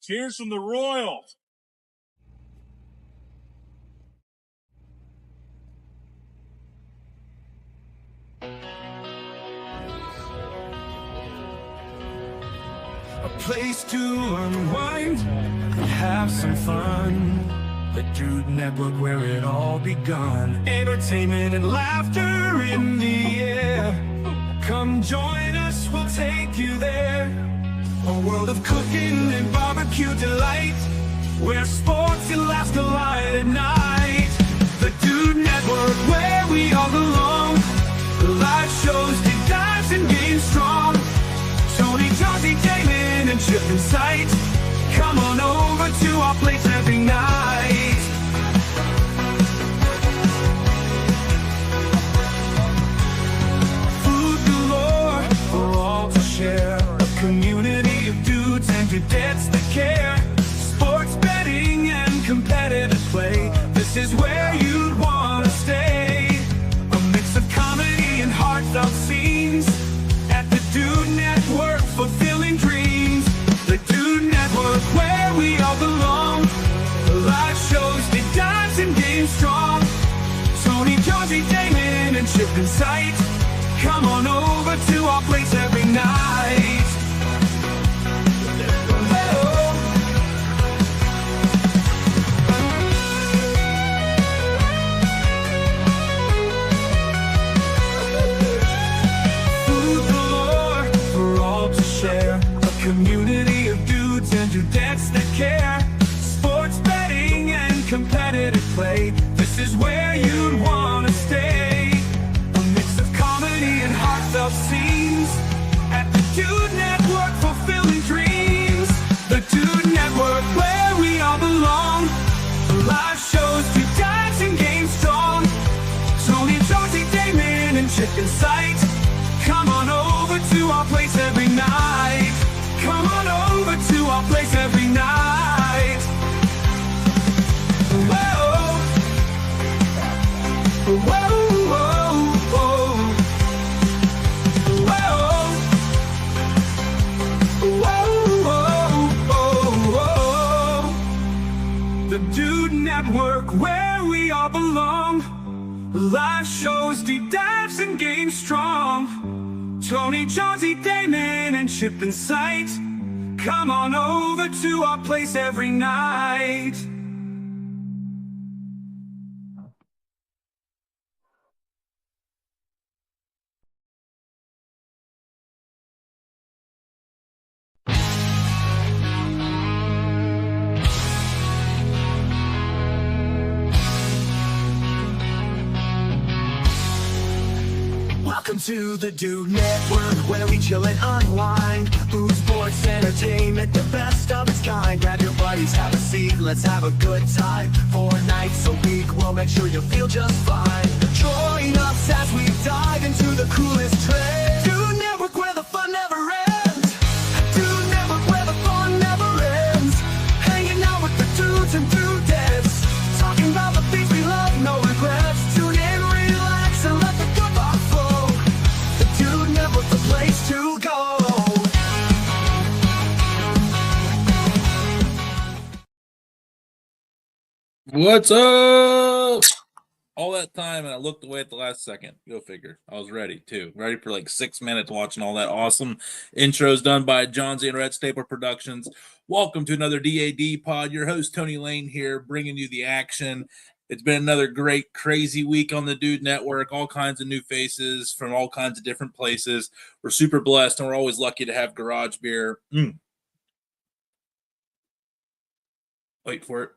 Cheers from the Royals. A place to unwind and have some fun. The D.A.D Network, where it all begun. Entertainment and laughter in the air. Come join us, we'll take you there. A world of cooking and barbecue delight, where sports and laughs collide at night. The D.A.D Network, where we all belong. Live shows, deep dives, and games strong. Tony, Jonesy, Damon, and Chip in sight. Come on over to our place every night. Food galore for all to share. A community of dudes and dudettes that care. Sports betting and competitive play. This is where you'd want to stay. A mix of comedy and heartfelt scenes. At the D.A.D Network, fulfilling dreams. The D.A.D Network, where we all belong. Live shows, deep dives, and games strong. Tony, Jonesy, Damon, and Chip in sight. Come on over to our place every night. Community of dudes and dudettes that care. Sports betting and competitive play. This is where you'd want to stay. A mix of comedy and heartfelt scenes. At the D.A.D Network, fulfilling dreams. The D.A.D Network, where we all belong. Live shows, deep dives, and games strong. Tony, Jonesy, Damon, and Chip in sight. Come on over to our place every night. Come on over to our place every night. Whoa, whoa, whoa, whoa, whoa, whoa, whoa. The D.A.D Network, where we all belong. Live shows, deep dives, and games strong. Tony, Jonesy, Damon, and Chip in sight. Come on over to our place every night. Welcome to the D.A.D Network, where we chill and unwind. Food, sports, entertainment, the best of its kind. Grab your buddies, have a seat, let's have a good time. 4 nights a week, we'll make sure you feel just fine. Join us as we dive into the coolest trends. D.A.D Network, where the fun never ends. D.A.D Network, where the fun never ends. Hanging out with the dudes and dudettes. Talking about the things we love, no regrets. Tune in, relax, and let the good vibe flow. D.A.D Network, the place to go. What's up? All that time, and I looked away at the last second. Go figure. I was ready, too. Ready for like 6 minutes watching all that awesome intros done by Johnsy and Red Stapler Productions. Welcome to another D.A.D pod. Your host, Tony Lane here, bringing you the action. It's been another great, crazy week on the D.A.D Network. All kinds of new faces from all kinds of different places. We're super blessed, and we're always lucky to have garage beer. Wait for it.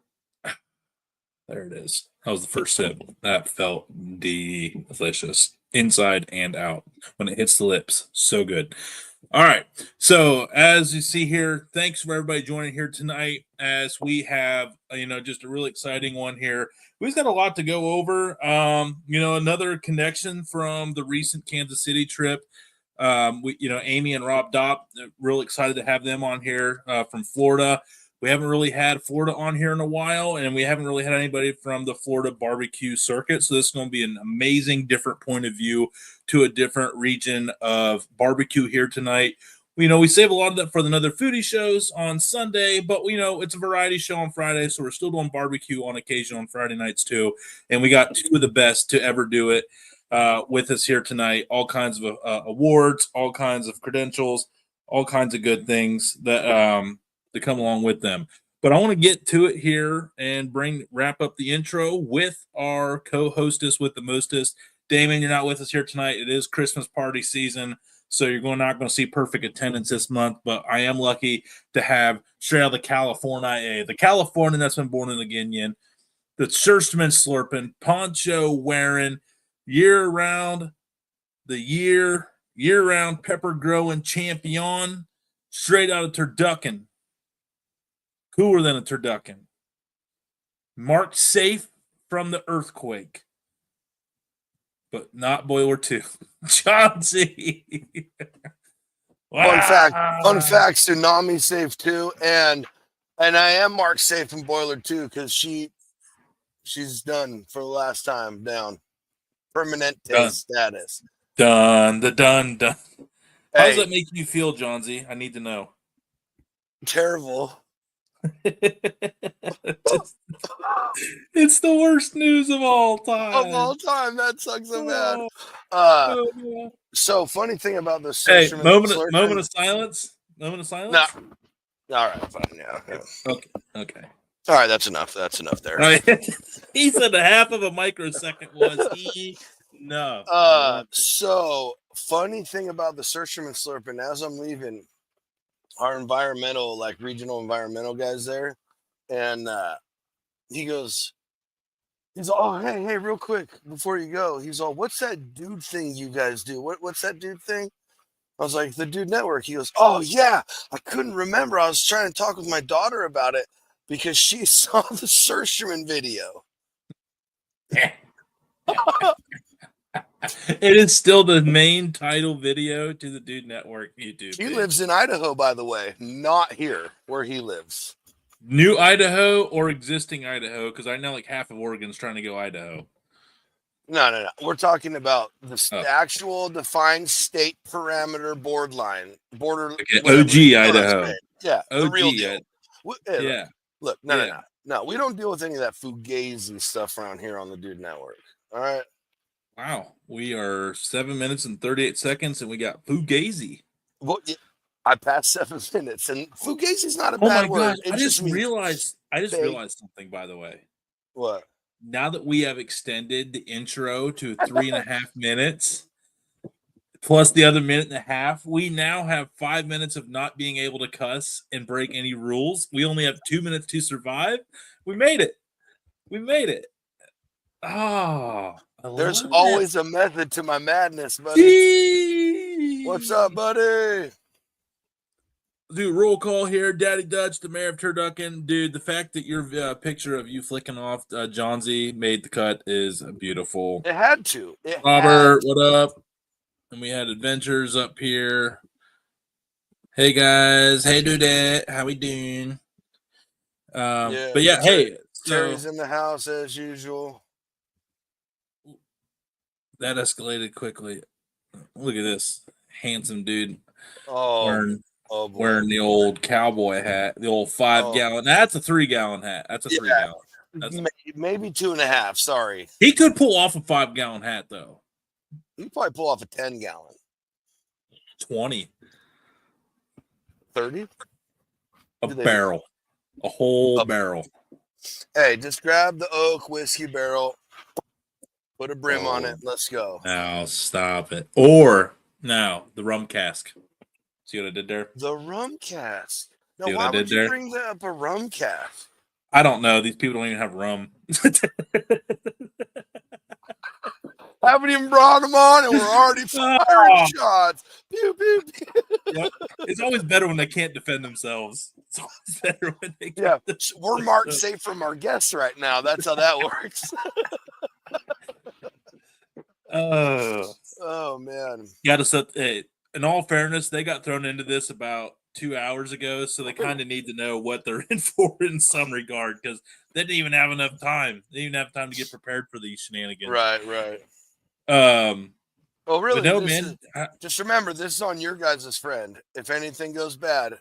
There it is. That was the first sip. That felt delicious, inside and out. When it hits the lips, so good. All right. So as you see here, thanks for everybody joining here tonight. As we have, just a really exciting one here. We've got a lot to go over. Another connection from the recent Kansas City trip. Amy and Rob Dopp. Real excited to have them on here from Florida. We haven't really had Florida on here in a while, and we haven't really had anybody from the Florida barbecue circuit. So this is going to be an amazing, different point of view to a different region of barbecue here tonight. we save a lot of that for another foodie shows on Sunday, but it's a variety show on Friday, so we're still doing barbecue on occasion on Friday nights too. And we got two of the best to ever do it with us here tonight. All kinds of awards, all kinds of credentials, all kinds of good things that come along with them. But I want to get to it here and wrap up the intro with our co-hostess with the mostest. Damon, you're not with us here tonight. It is Christmas party season, so you're not going to see perfect attendance this month. But I am lucky to have straight out of the California, the Californian that's been born in the Guinea, the Surstman slurping, poncho wearing, year-round pepper growing champion, straight out of Turducken. Cooler than a turducken. Marked safe from the earthquake, but not Boiler 2. John C. Fun fact, Tsunami safe too, and I am marked safe from Boiler 2 because she's done for the last time down. Permanente status. Done. How does Hey, that make you feel, John Z? I need to know. terrible. It's the worst news of all time. That sucks so bad. Yeah. So funny thing about this. Hey, moment of silence. No. All right, fine. Yeah. Okay. All right, that's enough. That's enough there. He said a half of a microsecond was enough. So funny thing about the Searcherman Slurping, as I'm leaving, our regional environmental guys there, and he's all, hey, real quick before you go, he's all, what's that dude thing you guys do? What's that dude thing? I was like, the Dude Network. He goes, oh yeah, I couldn't remember. I was trying to talk with my daughter about it because she saw the Searcherman video. It is still the main title video to the Dude Network YouTube. He lives in Idaho, by the way, not here where he lives. New Idaho or existing Idaho? Because I know like half of Oregon's trying to go Idaho. No. We're talking about the actual defined state parameter border. OG Idaho. Yeah, OG, the real deal. Yeah. Look, no. We don't deal with any of that fugazi stuff around here on the Dude Network. All right. Wow, we are 7 minutes and 38 seconds, and we got fugazi. Well, I passed 7 minutes, and fugazi is not a bad word. I just realized something, by the way. What? Now that we have extended the intro to 3.5 minutes, plus the other minute and a half, we now have 5 minutes of not being able to cuss and break any rules. We only have 2 minutes to survive. We made it. Oh, there's always a method to my madness, buddy. What's up, buddy? Dude, roll call here. Daddy Dutch, the mayor of Turducken. Dude, the fact that your picture of you flicking off John Z made the cut is beautiful. It had to. Robert, what up? And we had adventures up here. Hey, guys. Hey, Dudette. How we doing? But yeah, hey. Terry's in the house as usual. That escalated quickly. Look at this handsome dude wearing the old cowboy hat, the old 5-gallon. That's a 3-gallon hat. That's a 3-gallon. Maybe 2.5. Sorry. He could pull off a 5-gallon hat though. He could probably pull off a 10-gallon. 20. 30. Barrel. A whole barrel. Hey, just grab the oak whiskey barrel. Put a brim on it. Let's go. Now stop it. Or now the rum cask. See what I did there? The rum cask. Now, why would you bring up a rum cask? I don't know. These people don't even have rum. Haven't even brought them on, and we're already firing shots. Pew, pew, pew. Yep. It's always better when they can't defend themselves. It's always better when they can't. We're marked safe from our guests right now. That's how that works. Oh man. Yeah, in all fairness, they got thrown into this about 2 hours ago, so they kind of need to know what they're in for in some regard, because they didn't even have enough time. They didn't even have time to get prepared for these shenanigans. Right. Well, really, no, this man, is just remember this is on your guys' friend. If anything goes bad,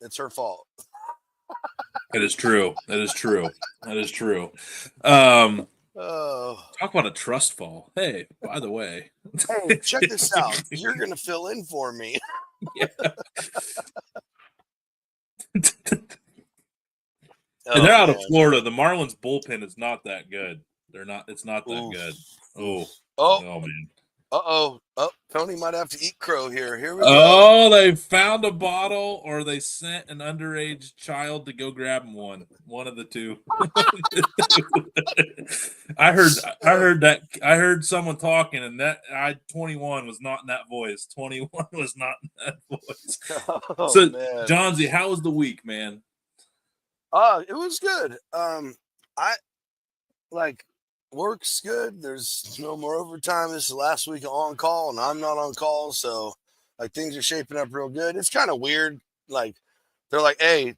it's her fault. that is true. That is true. That is true. Oh, Talk about a trust fall. Hey, by the way, hey, check this out. You're gonna fill in for me. yeah. Oh, And they're out of man. Florida. The Marlins bullpen is not that good. They're not. It's not that Oof. good. Oof. Oh Oh, man. oh, Tony might have to eat crow here. Here we go. Oh, they found a bottle, or they sent an underage child to go grab one. One of the two. I heard someone talking, and that 21 was not in that voice. 21 was not in that voice. Oh, So, man. Johnsy, how was the week, man? It was good. I like work's good. There's no more overtime. This is the last week of on call, and I'm not on call, so like things are shaping up real good. It's kind of weird. Like they're like, "Hey,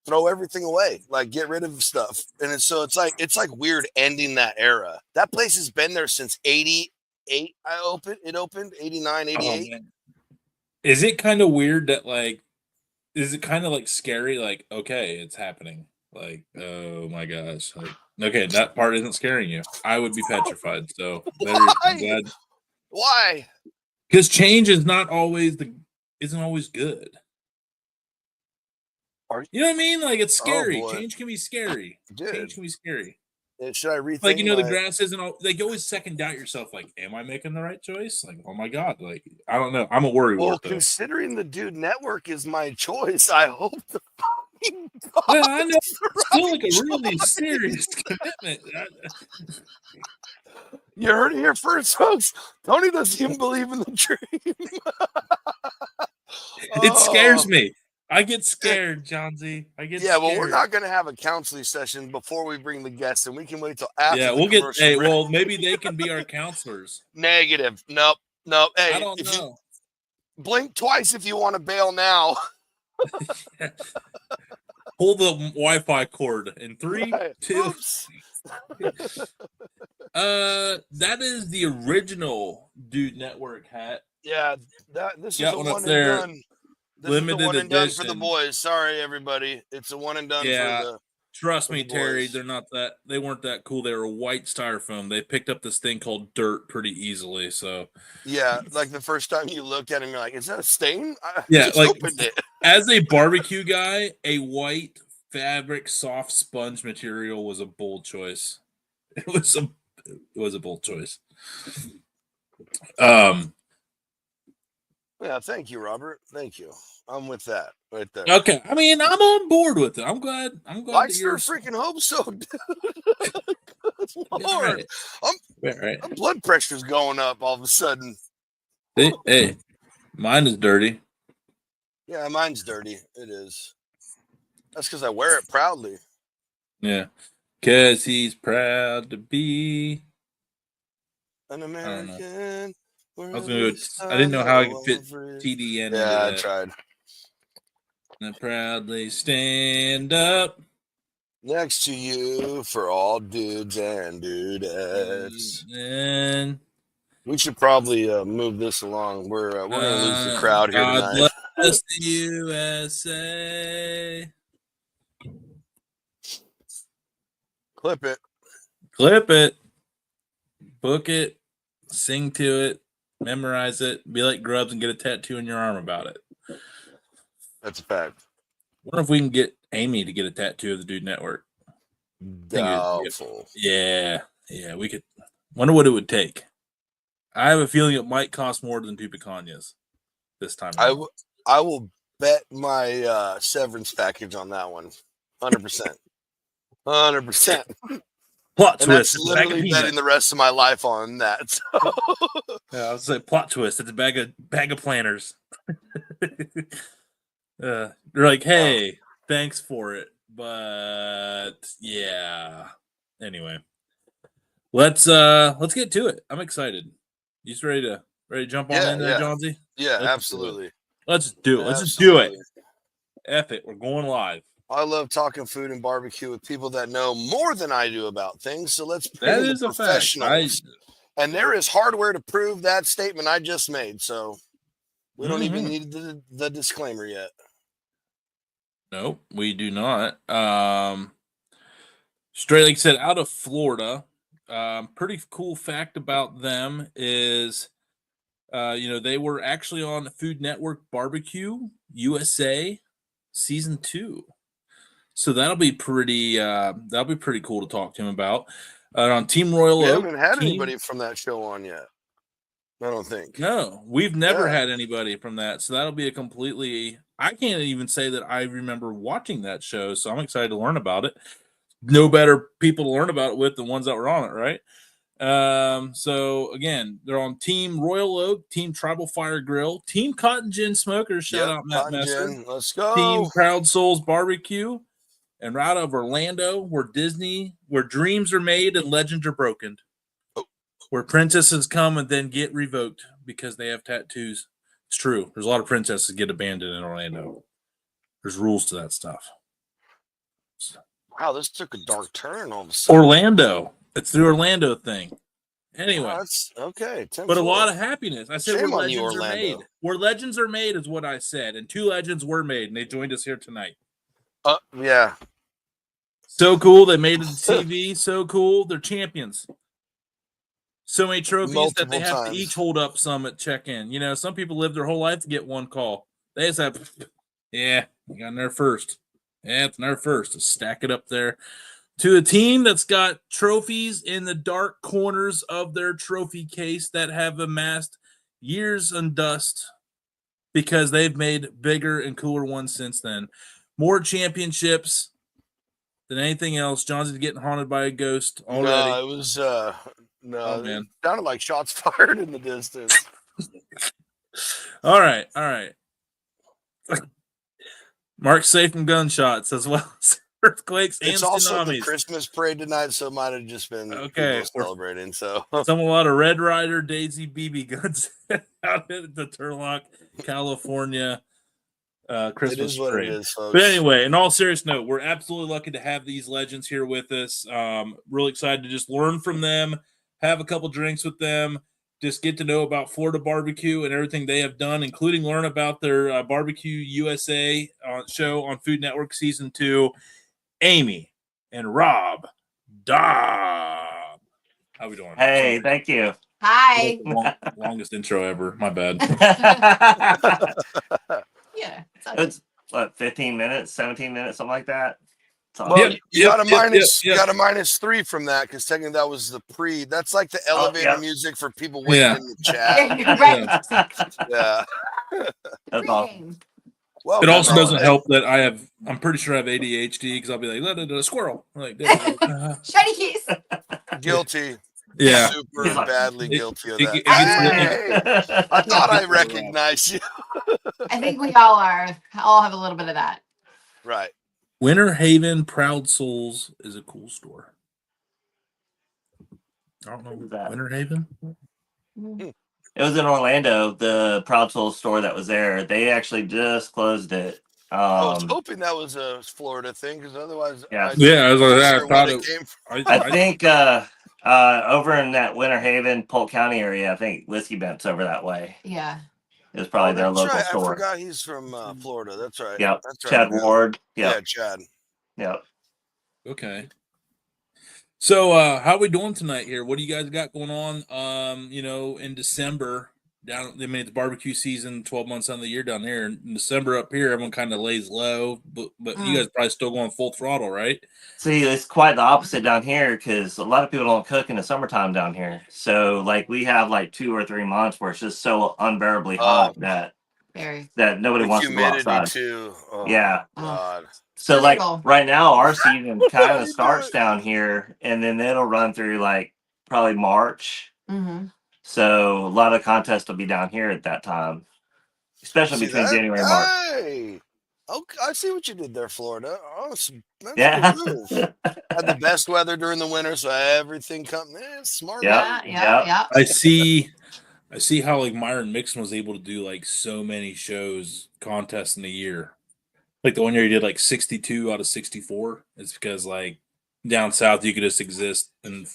throw everything away. Like get rid of stuff." And it's like weird ending that era. That place has been there since 88. It opened 89, 88. Man. Is it kind of weird that is it kind of like scary? Like, okay, it's happening. Like, oh my gosh. Like, okay, that part isn't scaring you. I would be petrified. So I'm glad. Why? Because change is not always isn't always good. You know what I mean? Like it's scary. Change can be scary. Dude. Change can be scary. Should I rethink? Like the grass isn't all. Like you always second doubt yourself. Like, am I making the right choice? Like, oh my god. Like I don't know. I'm a worry. Well, considering the Dude Network is my choice, I hope the fucking God well, I know. it's Still like a really serious commitment. You heard it here first, folks. Tony doesn't even believe in the dream. It scares me. I get scared, Johnsy. I get scared. Well, we're not going to have a counseling session before we bring the guests, and we can wait till after. Yeah, we'll get. Hey, well, maybe they can be our counselors. Negative. Nope. Hey, I don't know. Blink twice if you want to bail now. Pull the Wi-Fi cord in 3, 2. That is the original Dude Network hat. Yeah, this is a one and done. This limited is a one and done for the edition. boys. Sorry, everybody. It's a one and done for the. Trust me, Terry, they're not that. They weren't that cool. They were white styrofoam. They picked up this thing called dirt pretty easily. So yeah, like the first time you look at him, you're like, "Is that a stain?" Yeah, like as a barbecue guy, a white fabric soft sponge material was a bold choice. It was a bold choice. Yeah, thank you, Robert. Thank you. I'm with that right there. Okay, I mean, I'm on board with it. I'm glad. I sure freaking hope so, dude. Lord, right. My blood pressure's going up all of a sudden. Hey, mine is dirty. Yeah, mine's dirty. It is. That's because I wear it proudly. Yeah, because he's proud to be an American. I was gonna I didn't know how I could fit TDN. Yeah, I tried. And proudly stand up next to you for all dudes and dudettes. And we should probably move this along. We're gonna lose the crowd here tonight. God bless the USA. Clip it. Book it. Sing to it. Memorize it. Be like Grubbs and get a tattoo on your arm about it. That's a fact. Wonder if we can get Amy to get a tattoo of the Dude Network. Doubtful. Yeah, we could. Wonder what it would take. I have a feeling it might cost more than 2 pecanias this time. I will bet my severance package on that one. 100%. 100%. Plot and twist. That's literally betting the rest of my life on that. So. Yeah, I was like, plot twist. It's a bag of planners. They're like, hey, thanks for it, but yeah. Anyway, let's get to it. I'm excited. You just ready to jump on in there, Johnsy? Yeah, absolutely. Let's do it. Let's just do it. F it. We're going live. I love talking food and barbecue with people that know more than I do about things. So let's bring the professionals And there is hardware to prove that statement I just made. So we don't even need the disclaimer yet. Nope, we do not. Straight Lake said out of Florida. Pretty cool fact about them is, they were actually on Food Network Barbecue USA season 2. So that'll be pretty cool to talk to him about. On Team Royal We Oak. haven't had anybody from that show on yet. I don't think. No, we've never had anybody from that. So that'll be a completely. I can't even say that I remember watching that show. So I'm excited to learn about it. No better people to learn about it with than ones that were on it, right? So again, they're on Team Royal Oak, Team Tribal Fire Grill, Team Cotton Gin Smokers. Shout out Matt Messer. Gin. Let's go. Team Proud Souls Barbecue, and right out of Orlando, where dreams are made and legends are broken. Where princesses come and then get revoked because they have tattoos. It's true. There's a lot of princesses get abandoned in Orlando. There's rules to that stuff. Wow, this took a dark turn all of a sudden. Orlando. It's the Orlando thing. Anyway. That's okay. But a lot of happiness. I said Shame where on you, legends are Orlando. made. Where legends are made is what I said. And 2 legends were made, and they joined us here tonight. Yeah. So cool. They made it to TV. So cool. They're champions. So many trophies that they have to each hold up some at check-in. Some people live their whole life to get one call. They just have, you got in there first. Yeah, it's in there first. To stack it up there. To a team that's got trophies in the dark corners of their trophy case that have amassed years and dust because they've made bigger and cooler ones since then. More championships than anything else. Johnson's getting haunted by a ghost already. No, it was man. It sounded like shots fired in the distance. All right. Mark's safe from gunshots as well as earthquakes and it's tsunamis. Also the Christmas parade tonight, so it might have just been people celebrating. So a lot of Red Ryder Daisy BB guns out at the Turlock, California Christmas it is what parade. It is, folks. But anyway, in all serious note, we're absolutely lucky to have these legends here with us. Really excited to just learn from them, have a couple drinks with them, just get to know about Florida barbecue and everything they have done, including learn about their Barbecue USA show on Food Network Season 2. Amy and Rob Dopp. How we doing? Hey, thank you. Hi. Longest intro ever. My bad. Yeah. It's what, 15 minutes, 17 minutes, something like that. Well, you got a -3 from that because technically that was the pre. That's like the elevator music for people waiting in the chat. Right. Yeah. That's awesome. Well, it also doesn't help that I'm pretty sure I have ADHD because I'll be like, a squirrel. Like, shiny keys. Guilty. Yeah. Super badly guilty of that. Hey, I thought I recognized you. I think we all are. All have a little bit of that. Right. Winter Haven Proud Souls is a cool store. I don't know that. Winter Haven? It was in Orlando, the Proud Souls store that was there. They actually just closed it. I was hoping that was a Florida thing because otherwise, I think over in that Winter Haven, Polk County area, I think Whiskey Bent's over that way. Yeah. It was probably their local store. I forgot he's from Florida. That's right. Yep. That's right. Chad Ward. Yep. Yeah, Chad. Yep. Okay. So how are we doing tonight here? What do you guys got going on? In December it's barbecue season 12 months out of the year down here. In December up here, everyone kind of lays low, but you guys probably still going full throttle, right? See, it's quite the opposite down here because a lot of people don't cook in the summertime down here. So we have 2 or 3 months where it's just so unbearably hot that nobody wants to go outside. Too. Oh, yeah. God. So right now our season kind of starts down here and then it'll run through probably March. Mm-hmm. So a lot of contests will be down here at that time, especially between January and March. Hey, okay, I see what you did there, Florida. Awesome. That's yeah. a good move. Had the best weather during the winter, so everything comes. Smart. Yeah. I see how Myron Mixon was able to do so many shows, contests in a year. The one year he did 62 out of 64. It's because down south you could just exist and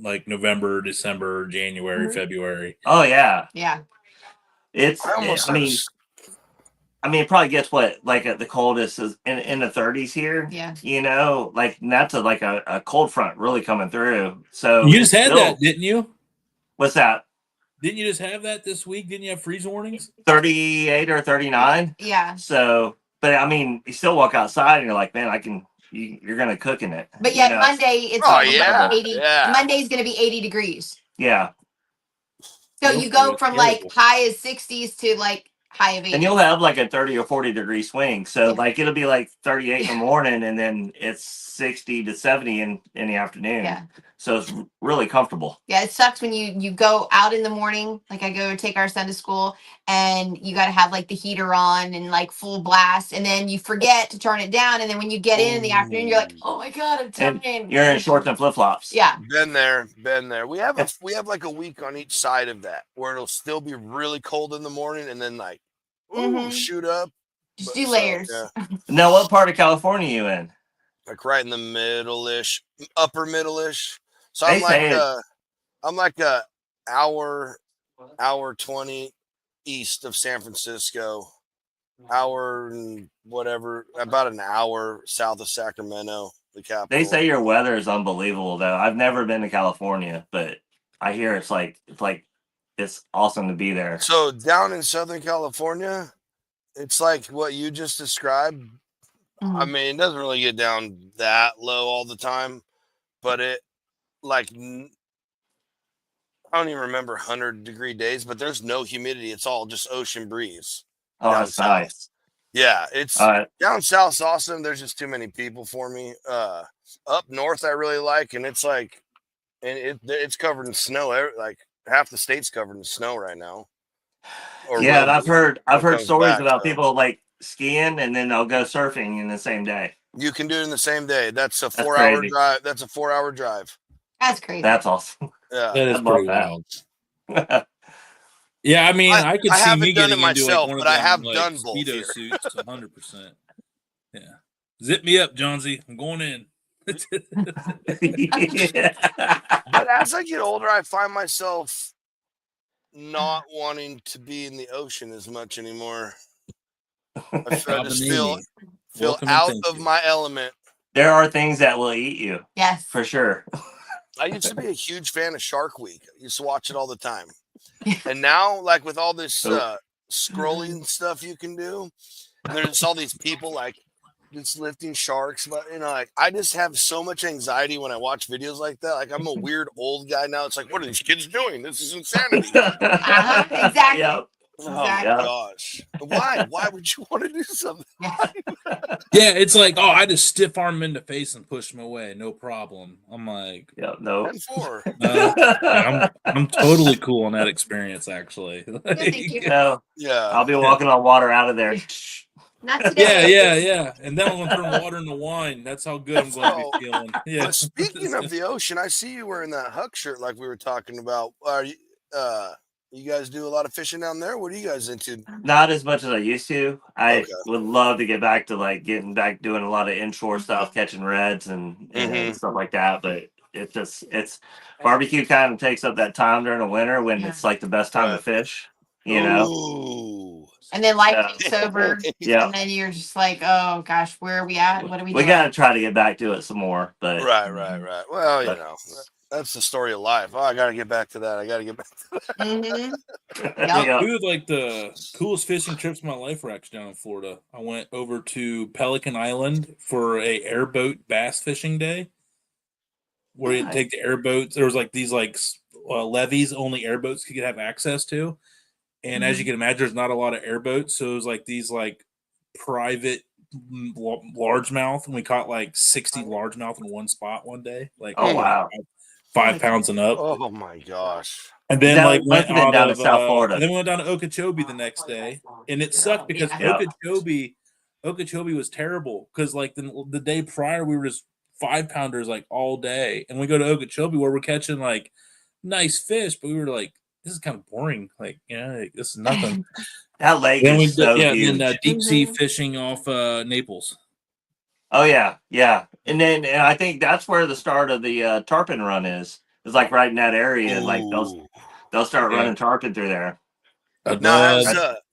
like November, December, January, February. Oh yeah, Yeah. I mean, it probably gets the coldest is in the 30s here. Yeah. You know, like that's a cold front really coming through. So You just had that, didn't you? What's that? Didn't you just have that this week? Didn't you have freeze warnings? 38 or 39. Yeah. So, but I mean, you still walk outside and you're like, man, you're gonna cook in it. But yet Monday it's Oh, gonna yeah, be 80. yeah. Monday's gonna be 80 degrees. Yeah. So you go from like high as 60s to like high of 80. And you'll have like a 30 or 40 degree swing. So like it'll be like 38 in the morning and then it's 60 to 70 in the afternoon. Yeah. So it's really comfortable. Yeah, it sucks when you go out in the morning, like I go take our son to school and you got to have like the heater on and like full blast and then you forget to turn it down and then when you get in the afternoon you're like, "Oh my god, I'm tired." You're in shorts and flip-flops. Yeah. Been there. We have like a week on each side of that where it'll still be really cold in the morning and then like shoot up. Just do layers. Now, what part of California are you in? Like right in the middle-ish, upper middle-ish. So They I'm like a hour 20 east of San Francisco, hour and whatever, about an hour south of Sacramento, the capital. They say your weather is unbelievable though. I've never been to California, but I hear it's awesome to be there. So down in Southern California, it's like what you just described. I mean, it doesn't really get down that low all the time, but it like I don't even remember 100-degree days, but there's no humidity. It's all just ocean breeze. Oh, that's south. nice. Yeah, it's down south's awesome. There's just too many people for me. Up north, I really like, and it's like, and it's covered in snow. Like half the state's covered in snow right now. Yeah, and I've heard stories about people like skiing and then they'll go surfing in the same day. You can do it in the same day. That's a 4-hour drive. That's a 4-hour drive. That's crazy. That's awesome. Yeah, that is pretty wild. Yeah, I mean, I could see me getting into like one of them like Speedo suits, 100%. Yeah, zip me up, Johnsy. I'm going in. But as I get older, I find myself not wanting to be in the ocean as much anymore. I just feel out of my element. There are things that will eat you. Yes, for sure. I used to be a huge fan of Shark Week. I used to watch it all the time. And now, like with all this scrolling stuff you can do, and there's all these people like just lifting sharks, but like I just have so much anxiety when I watch videos like that. Like I'm a weird old guy now. It's like, what are these kids doing? This is insanity. Exactly. Yep. Oh my gosh! Why? Why would you want to do something? Yeah, it's like, I just stiff arm him in the face and push him away, no problem. I'm like, no. I'm totally cool on that experience, actually. I'll be walking on water out of there. Not today. Yeah. And then I'm gonna turn water into wine. That's how good I'm going to be feeling. Yeah. But speaking of the ocean, I see you wearing that Huck shirt like we were talking about. Are you? You guys do a lot of fishing down there? What are you guys into? Not as much as I used to. I would love to get back to like getting back doing a lot of inshore stuff, catching reds and stuff like that. But it's barbecue kind of takes up that time during the winter when it's like the best time to fish, you know. And then life takes over. And then you're just like, oh gosh, where are we at? What are we doing? We gotta try to get back to it some more. But right. Well, you know. That's the story of life. Oh, I got to get back to that. Two of like the coolest fishing trips of my life were actually down in Florida. I went over to Pelican Island for a airboat bass fishing day, where you take the airboats. There was like these like levees only airboats could have access to, and as you can imagine, there's not a lot of airboats, so it was like these like private largemouth, and we caught like 60 largemouth in one spot one day. Like, oh wow. 5 pounds and up. Oh my gosh! And then went down to South Florida. And then we went down to Okeechobee the next day, and it sucked because Okeechobee was terrible because like the day prior we were just 5-pounders like all day, and we go to Okeechobee where we're catching like nice fish, but we were like, this is kind of boring. Like, like, this is nothing. That lake is so huge. Then deep sea fishing off Naples. Oh yeah. And then I think that's where the start of the tarpon run is It's like right in that area, and like Ooh. they'll start running tarpon through there. Now,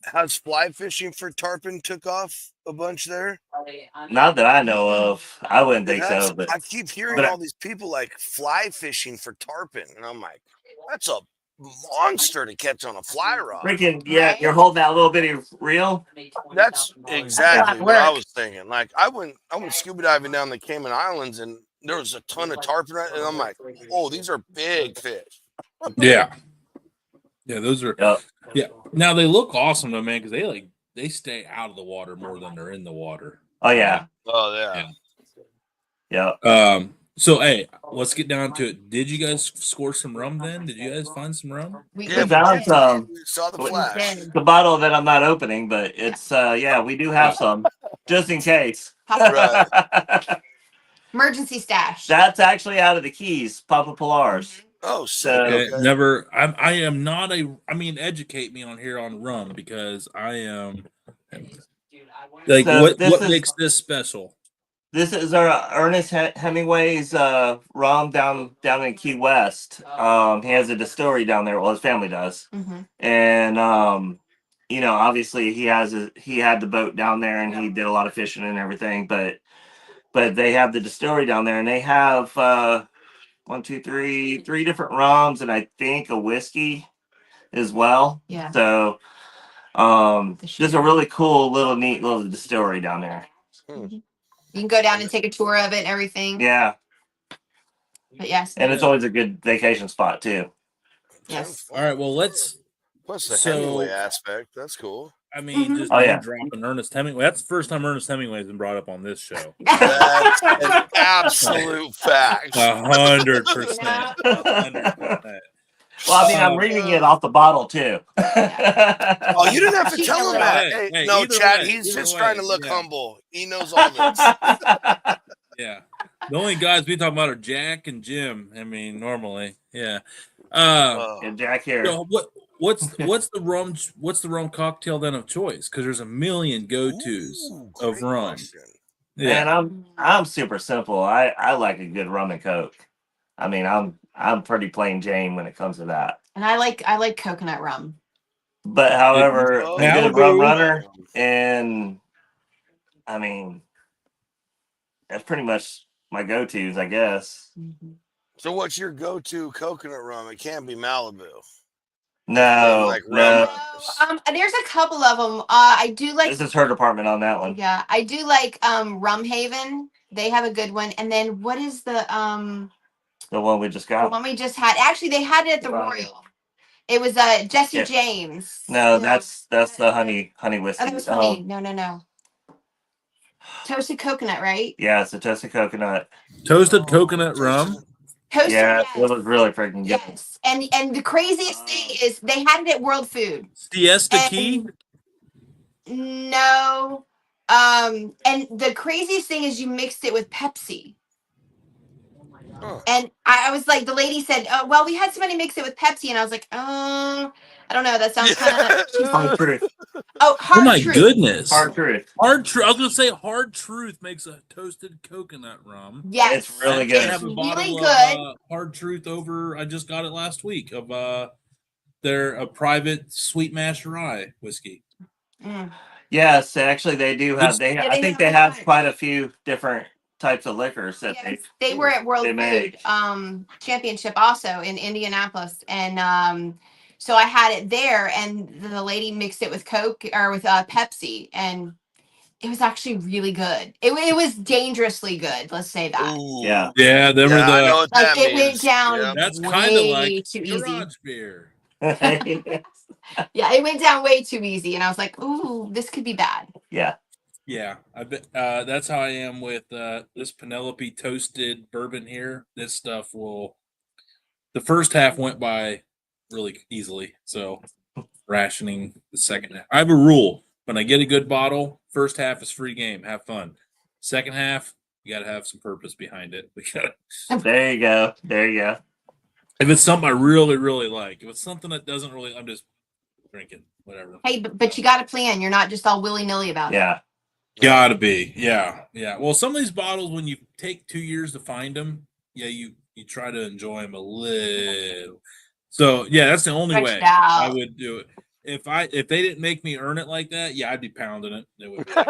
has fly fishing for tarpon took off a bunch there? Not that I know of. I wouldn't think so. But I keep hearing all these people like fly fishing for tarpon, and I'm like, that's a monster to catch on a fly rod. Freaking yeah, you're holding that little bitty reel. That's exactly what I was thinking. Like I went scuba diving down the Cayman Islands, and there was a ton of tarpon, and I'm like, oh, these are big fish. Yeah, those are. Yeah. Now they look awesome though, man, because they stay out of the water more than they're in the water. Oh yeah. Yeah. So hey, let's get down to it. Did you guys score some rum then? Did you guys find some rum? We found some. We saw the flash. The bottle that I'm not opening, but it's we do have some just in case. Right. Emergency stash. That's actually out of the Keys, Papa Pilar's. Oh, so never. I am not a. I mean, educate me on here on rum because I am. Like, so what makes this special? This is our Ernest Hemingway's rum down in Key West. He has a distillery down there. Well, his family does, and obviously he had the boat down there, and he did a lot of fishing and everything. But they have the distillery down there, and they have 3 different rums, and I think a whiskey as well. Yeah. So, just a really cool neat little distillery down there. You can go down and take a tour of it and everything. Yeah. But yes. And it's always a good vacation spot too. Yes. All right. Well, plus the Hemingway aspect. That's cool. I mean, just dropping Ernest Hemingway. That's the first time Ernest Hemingway has been brought up on this show. That's an absolute fact. 100%. 100%. Well, I mean, I'm reading it off the bottle too. Oh, you didn't have to tell him that. Hey, no, Chad, he's just trying to look humble. He knows all this. Yeah. The only guys we talk about are Jack and Jim. I mean, normally, yeah. And Jack here. So what's the rum cocktail then of choice? Because there's a million go-tos of rum. Yeah. Man, I'm super simple. I like a good rum and Coke. I mean, I'm pretty plain Jane when it comes to that. And I like coconut rum. But however, a good rum runner, and I mean, that's pretty much my go-tos, I guess. So what's your go-to coconut rum? It can't be Malibu. No, no. There's a couple of them. I do like. This is her department on that one. Yeah, I do like Rum Haven. They have a good one. And then what is the one we just got? The one we just had. Actually, they had it at the Royal. It was Jesse James. No, that's the honey whiskey. Oh, that was honey. No. Toasted coconut, right? Yeah, it's a toasted coconut. Toasted coconut rum. Toasted, it was really freaking good. Yes, and the craziest thing is they had it at World Food. Siesta Key? No. And the craziest thing is you mixed it with Pepsi. And I was like, the lady said, "Oh, well, we had somebody mix it with Pepsi," and I was like, "Oh, I don't know. That sounds kind of hard truth." Oh, hard truth. Goodness, hard truth. Hard truth. I was gonna say hard truth makes a toasted coconut rum. Yes, it's really good. It's have a really good. Of, hard truth over. I just got it last week of their private sweet mash rye whiskey. Yes, actually, they do have. I think they have quite a few different types of liquors that they were at World Food Championship also in Indianapolis, and so I had it there, and the lady mixed it with Coke or with Pepsi, and it was actually really good. It was dangerously good. Let's say that. Ooh. Yeah. Them are I know what that it went down. Yeah. That's kind of like too garage easy. beer. Yeah, it went down way too easy, and I was like, "Ooh, this could be bad." Yeah. Yeah, I bet that's how I am with this Penelope toasted bourbon here. This stuff the first half went by really easily. So rationing the second half. I have a rule. When I get a good bottle, first half is free game. Have fun. Second half, you got to have some purpose behind it. There you go. If it's something I really, really like. If it's something that doesn't really, I'm just drinking, whatever. Hey, but you got to plan. You're not just all willy-nilly about it. Yeah. Gotta be. Yeah. Well, some of these bottles, when you take 2 years to find them, you you try to enjoy them a little. So yeah, that's the only Stretch way it I out. would do it. If they didn't make me earn it like that, yeah, I'd be pounding it. It would be like,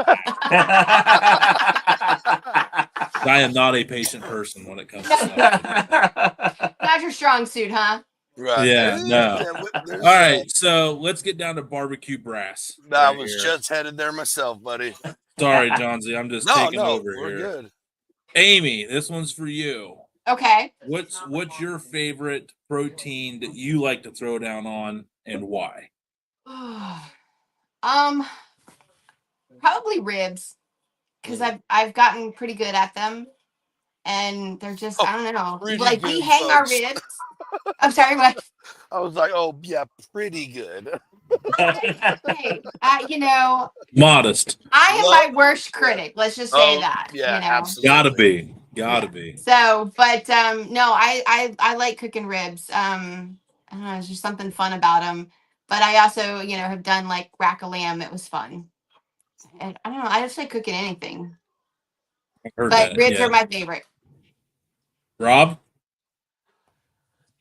I am not a patient person when it comes to stuff like that. Not your strong suit, huh? Right. Yeah, no. There's, All right, so let's get down to barbecue brass. I right was here. just headed there myself, buddy. Sorry, Johnsy, I'm just taking over we're here. good. Amy, this one's for you. Okay. What's your favorite protein that you like to throw down on, and why? Probably ribs, because I've gotten pretty good at them, and they're just I don't know. Pretty Like we good, hang our folks. ribs. I'm sorry, what? I was like, oh yeah, pretty good. Hey, you know, Modest. I am my worst critic. Let's just say that. Yeah, you know? absolutely. Gotta be. So, but no, I like cooking ribs. I don't know, there's just something fun about them. But I also, have done like rack of lamb. It was fun. And I don't know. I just like cooking anything. I heard But that, ribs yeah. are my favorite. Rob?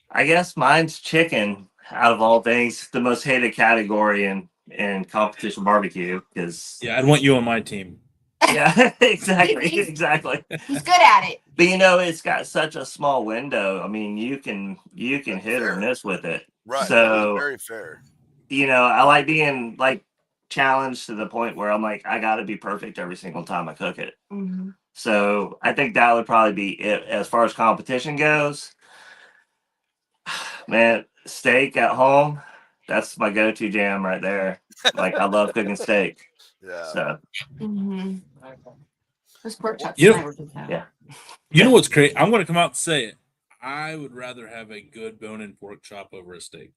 I guess mine's chicken. Out of all things, the most hated category in competition barbecue. Because yeah, I'd want you on my team. Yeah, exactly. He's good at it. But it's got such a small window. I mean, you can hit or miss with it. Right. So very fair. I like being like challenged to the point where I'm like, I got to be perfect every single time I cook it. Mm-hmm. So I think that would probably be it as far as competition goes. Man, steak at home, that's my go-to jam right there. Like I love cooking steak. Yeah. So. Mm-hmm. Those pork chops. Yeah. You know what's crazy? I'm going to come out and say it. I would rather have a good bone-in pork chop over a steak.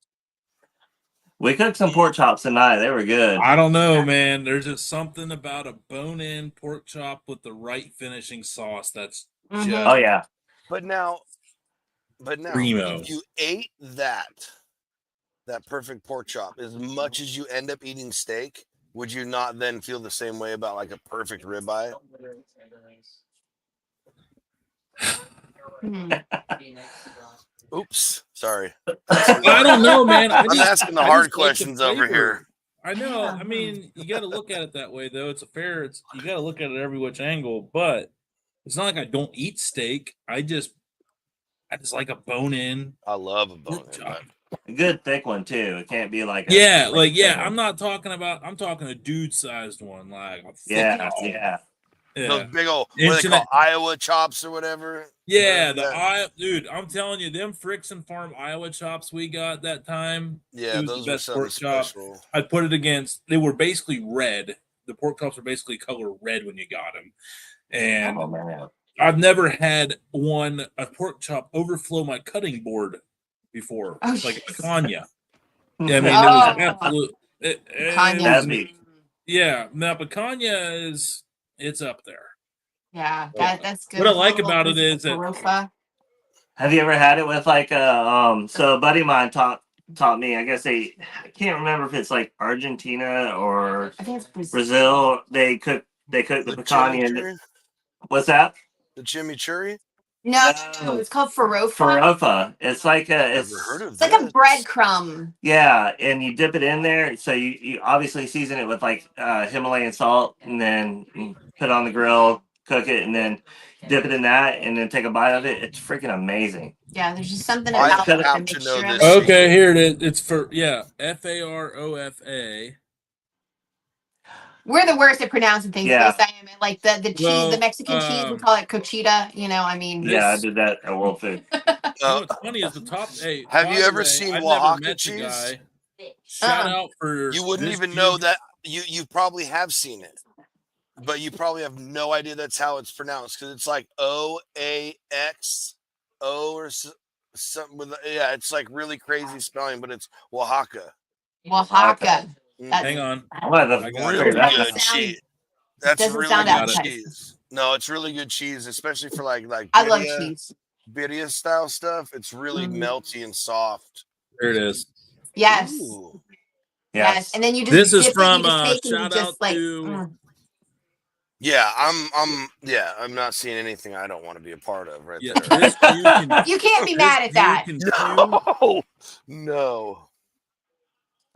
We cooked some pork chops tonight. They were good. I don't know, man. There's just something about a bone-in pork chop with the right finishing sauce that's just... Oh, yeah. But now, Primo. if you ate that perfect pork chop, as much as you end up eating steak, would you not then feel the same way about like a perfect ribeye? Oops, sorry. I don't know, man. I'm asking the hard questions over here. I know. I mean, you got to look at it that way, though. You got to look at it every which angle. But it's not like I don't eat steak. I just like a bone-in. I love a bone-in. A good thick one too. It can't be like I'm not talking about. I'm talking a dude-sized one, like yeah. Those big old what they call Iowa chops or whatever. Yeah, dude, I'm telling you, them Frickson Farm Iowa chops we got that time. Yeah, those the best were pork chops. I put it against. They were basically red. The pork chops were basically color red when you got them, and I've never had a pork chop overflow my cutting board before, like a picanha. I mean, it was absolute. Now picanha it's up there. Yeah, that's good. What I like about it is that. Have you ever had it with like so a buddy of mine taught me, I guess I can't remember if it's like Argentina or I think it's Brazil. They cook the picanha. What's that? The chimichurri? No, it's called farofa. Farofa. It's like it's like a breadcrumb. Yeah, and you dip it in there. So you obviously season it with like Himalayan salt, and then put it on the grill, cook it, and then dip it in that, and then take a bite of it. It's freaking amazing. Yeah, there's just something about the mixture of it. Okay, here it is. It's Farofa. We're the worst at pronouncing things. Yeah. Like the cheese, the Mexican cheese, we call it cochita. I mean. Yeah, I did that at World Food. What's funny is the top. Hey, have you ever seen Oaxaca cheese? Shout out for. You wouldn't even know that. You probably have seen it, but you probably have no idea that's how it's pronounced because it's like OAXO or something with. Yeah, it's like really crazy spelling, but it's Oaxaca. Oaxaca. Hang on. Really good cheese. That's really good cheese. No, it's really good cheese, especially for like I love cheese. Birria style stuff. It's really melty and soft. There it is. Yes. Yes. And then you just this is from shout out to Yeah, I'm not seeing anything I don't want to be a part of right Yeah, there. this Jew can. You can't be This mad at Jew that. can No, no.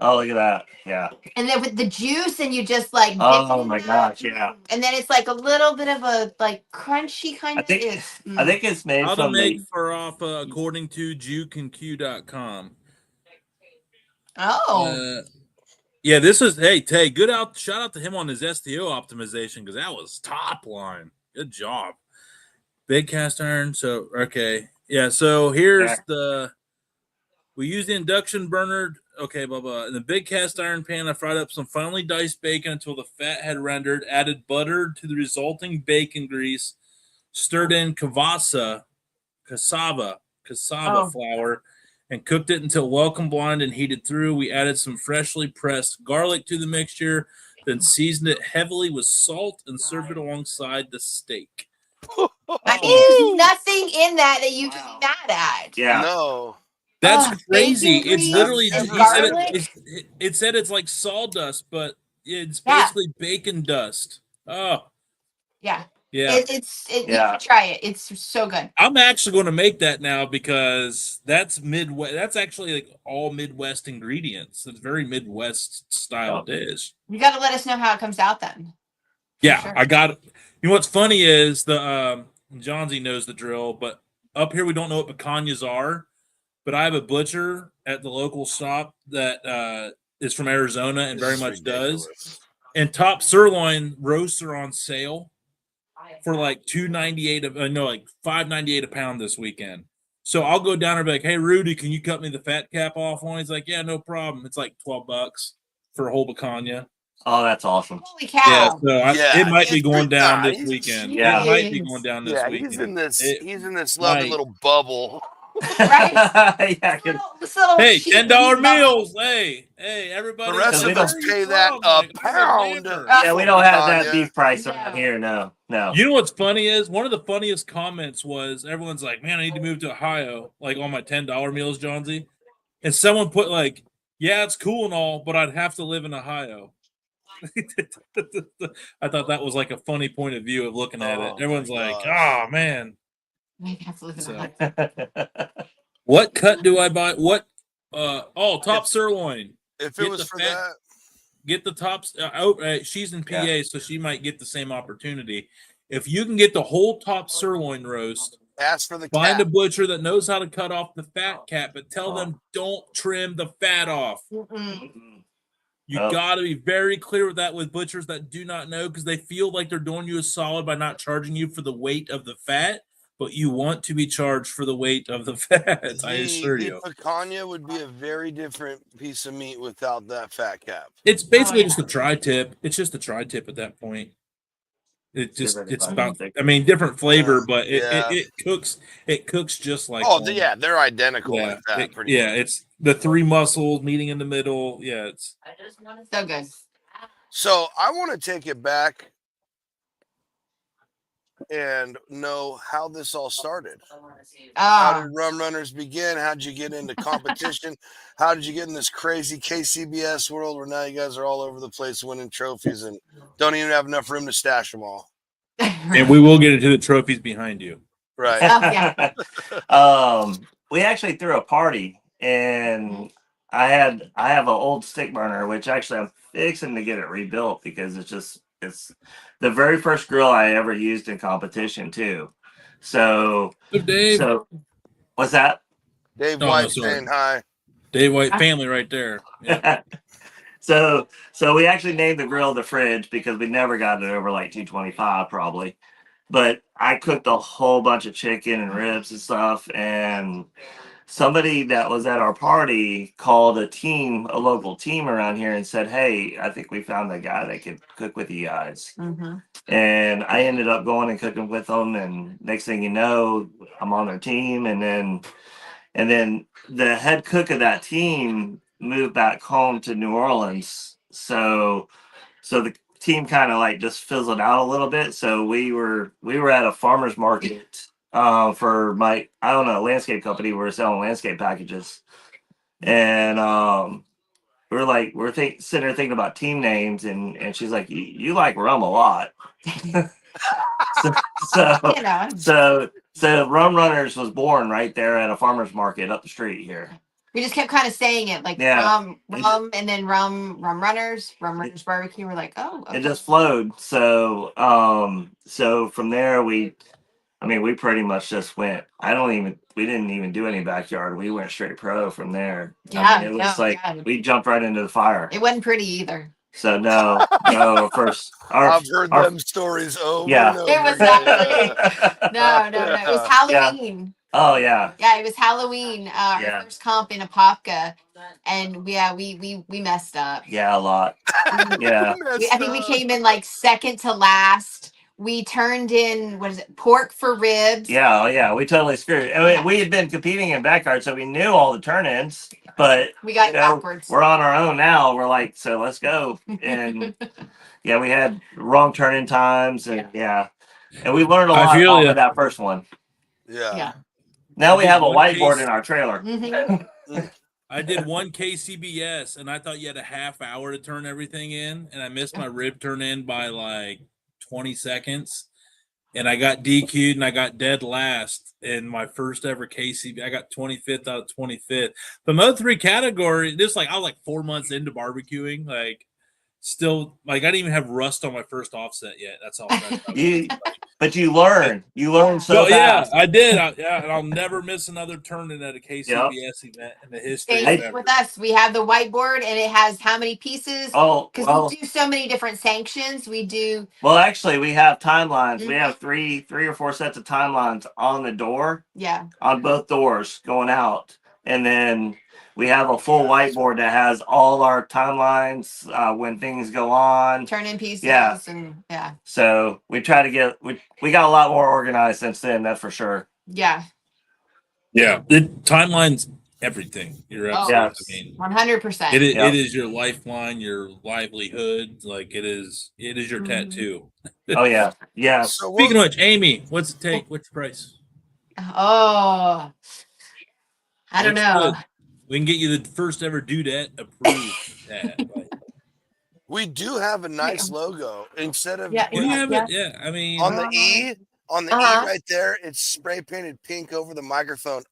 Oh, look at that. Yeah. And then with the juice, and you just like dip Oh it my in gosh, that, yeah. and then it's like a little bit of a like crunchy kind I of. think It's, I think it's made How to from make the faraffa according to JewCanQ.com. oh Yeah, this is Tay. Good out. Shout out to him on his STO optimization because that was top line. Good job. Big cast iron. So okay, yeah. So here's there. the. We used the induction burner. Okay, blah blah. In the big cast iron pan, I fried up some finely diced bacon until the fat had rendered. Added butter to the resulting bacon grease. Stirred in cassava oh flour, and cooked it until well combined and heated through. We added some freshly pressed garlic to the mixture, then seasoned it heavily with salt and served it alongside the steak. that Oh, is nothing in that you can be mad at. yeah. No. That's Oh, crazy. bacon It's grease literally I've and he never said had it. that. garlic. It said it's like sawdust, but it's Yeah, basically bacon dust. Oh yeah. yeah. You Yeah. should try it. It's so good. I'm actually going to make that now because that's Midwest. That's actually like all Midwest ingredients. It's a very Midwest style Oh. dish. You got to let us know how it comes out then. Yeah, sure. I got it. You know what's funny is the John Z knows the drill, but up here we don't know what pecanias are. But I have a butcher at the local shop that is from Arizona and This very is much does. ridiculous. And top sirloin roasts are on sale for like $2.98 like $5.98 a pound this weekend. So I'll go down there and be like, hey Rudy, can you cut me the fat cap off one? He's like, yeah, no problem. It's like $12 for a whole picanha. Oh, that's awesome. Holy Yeah, cow! so it Yeah, might be going down this he's weekend. Yeah. It might be going Jeez. down this yeah, weekend. It he's in this loving might. little bubble. Right? Yeah, This little Hey, cheap $10 meat bubble. meals. Hey, The everybody. rest Because we of Where us don't. are you pay that from? a Like, I'm in pound Atlanta. Yeah, we for don't have that picanha. beef price No. around here. No. You know what's funny is one of the funniest comments was everyone's like, "Man, I need to move to Ohio." Like on my $10 meals, Johnsy, and someone put like, "Yeah, it's cool and all, but I'd have to live in Ohio." I thought that was like a funny point of view of looking at it. Oh my Everyone's like, gosh. "Oh man." Maybe have to live in So, a what cut do I buy? What? Top If sirloin. if it Get was the for fat. that, Get the tops. She's in PA, Yeah. so she might get the same opportunity. If you can get the whole top sirloin roast, ask for the find cap. a butcher that knows how to cut off the fat cap, but tell Oh. them don't trim the fat off. Mm-mm. You Oh. got to be very clear with that with butchers that do not know because they feel like they're doing you a solid by not charging you for the weight of the fat, but you want to be charged for the weight of the fat. I assure The you. picanha would be a very different piece of meat without that fat cap. It's basically yeah. just a tri-tip. It's just a tri-tip at that point. It's Different about, thick. I mean, different flavor, but Yeah. it cooks just like Oh, one. yeah, they're identical Yeah, like that. Pretty much. it's the three muscles meeting in the middle. Yeah, it's So good. So I want to take it back and know how this all started. How Ah, did Rum Runners begin? How did you get into competition? How did you get in this crazy KCBS world where now you guys are all over the place winning trophies and don't even have enough room to stash them all? and we will get into the trophies behind you. Right. yeah. We actually threw a party, and I have an old stick burner, which actually I'm fixing to get it rebuilt because it's the very first grill I ever used in competition too. So Dave. What's that? Dave Oh, no, White sorry. saying hi. Dave White family right there. Yeah. So we actually named the grill the Fridge because we never got it over like 225 probably. But I cooked a whole bunch of chicken and ribs and stuff, and somebody that was at our party called a local team around here and said, "Hey, I think we found a guy that could cook with you guys." And I ended up going and cooking with them, and next thing you know, I'm on their team, and then the head cook of that team moved back home to New Orleans. So the team kind of like just fizzled out a little bit. So we were at a farmer's market for my, I don't know, landscape company. We were selling landscape packages, and we're sitting there thinking about team names, and she's like, you like rum a lot. So Rum Runners was born right there at a farmer's market up the street here. We just kept kind of saying it like rum, and then rum runners barbecue. We're like, oh, okay. It just flowed. So from there we pretty much just went. We didn't even do any backyard. We went straight pro from there. Yeah, it was we jumped right into the fire. It wasn't pretty either. So no. I've heard them stories over. And over. It was not pretty. No. It was Halloween. Yeah. Oh yeah. Yeah, it was Halloween. Our first comp in Apopka, and we messed up. Yeah, a lot. Yeah. I think we came in like second to last. We turned in pork for ribs. Yeah, yeah. We totally screwed it. I mean, we had been competing in backyard, so we knew all the turn-ins, but we got backwards. We're on our own now. We're like, so let's go. And we had wrong turn-in times, and and we learned a lot off of that first one. Yeah. Now we have a whiteboard in our trailer. Mm-hmm. I did one KCBS, and I thought you had a half hour to turn everything in, and I missed my rib turn in by like 20 seconds, and I got DQ'd, and I got dead last in my first ever KCB. I got 25th out of 25th. But my other three categories, I was like 4 months into barbecuing, like still, like I didn't even have rust on my first offset yet. That's all. But you learn so fast. Yeah, I did. And I'll never miss another turn-in at a KCBS event in the history. With us, we have the whiteboard, and it has how many pieces. Because we do so many different sanctions. We do. Well, actually, we have timelines. Mm-hmm. We have three or four sets of timelines on the door. Yeah. On both doors going out, and then we have a full whiteboard that has all our timelines when things go on. Turn in pieces. Yeah. And So we try to get we got a lot more organized since then. That's for sure. Yeah. Yeah. The timeline's everything. You're absolutely. 100%. It is your lifeline, your livelihood. Like it is your tattoo. Oh yeah. Yeah. So speaking of which, Amy, what's it take? What's the price? Oh, I don't know. Good? We can get you the first ever D.A.D approved. We do have a nice logo instead of I mean on the E right there, it's spray painted pink over the microphone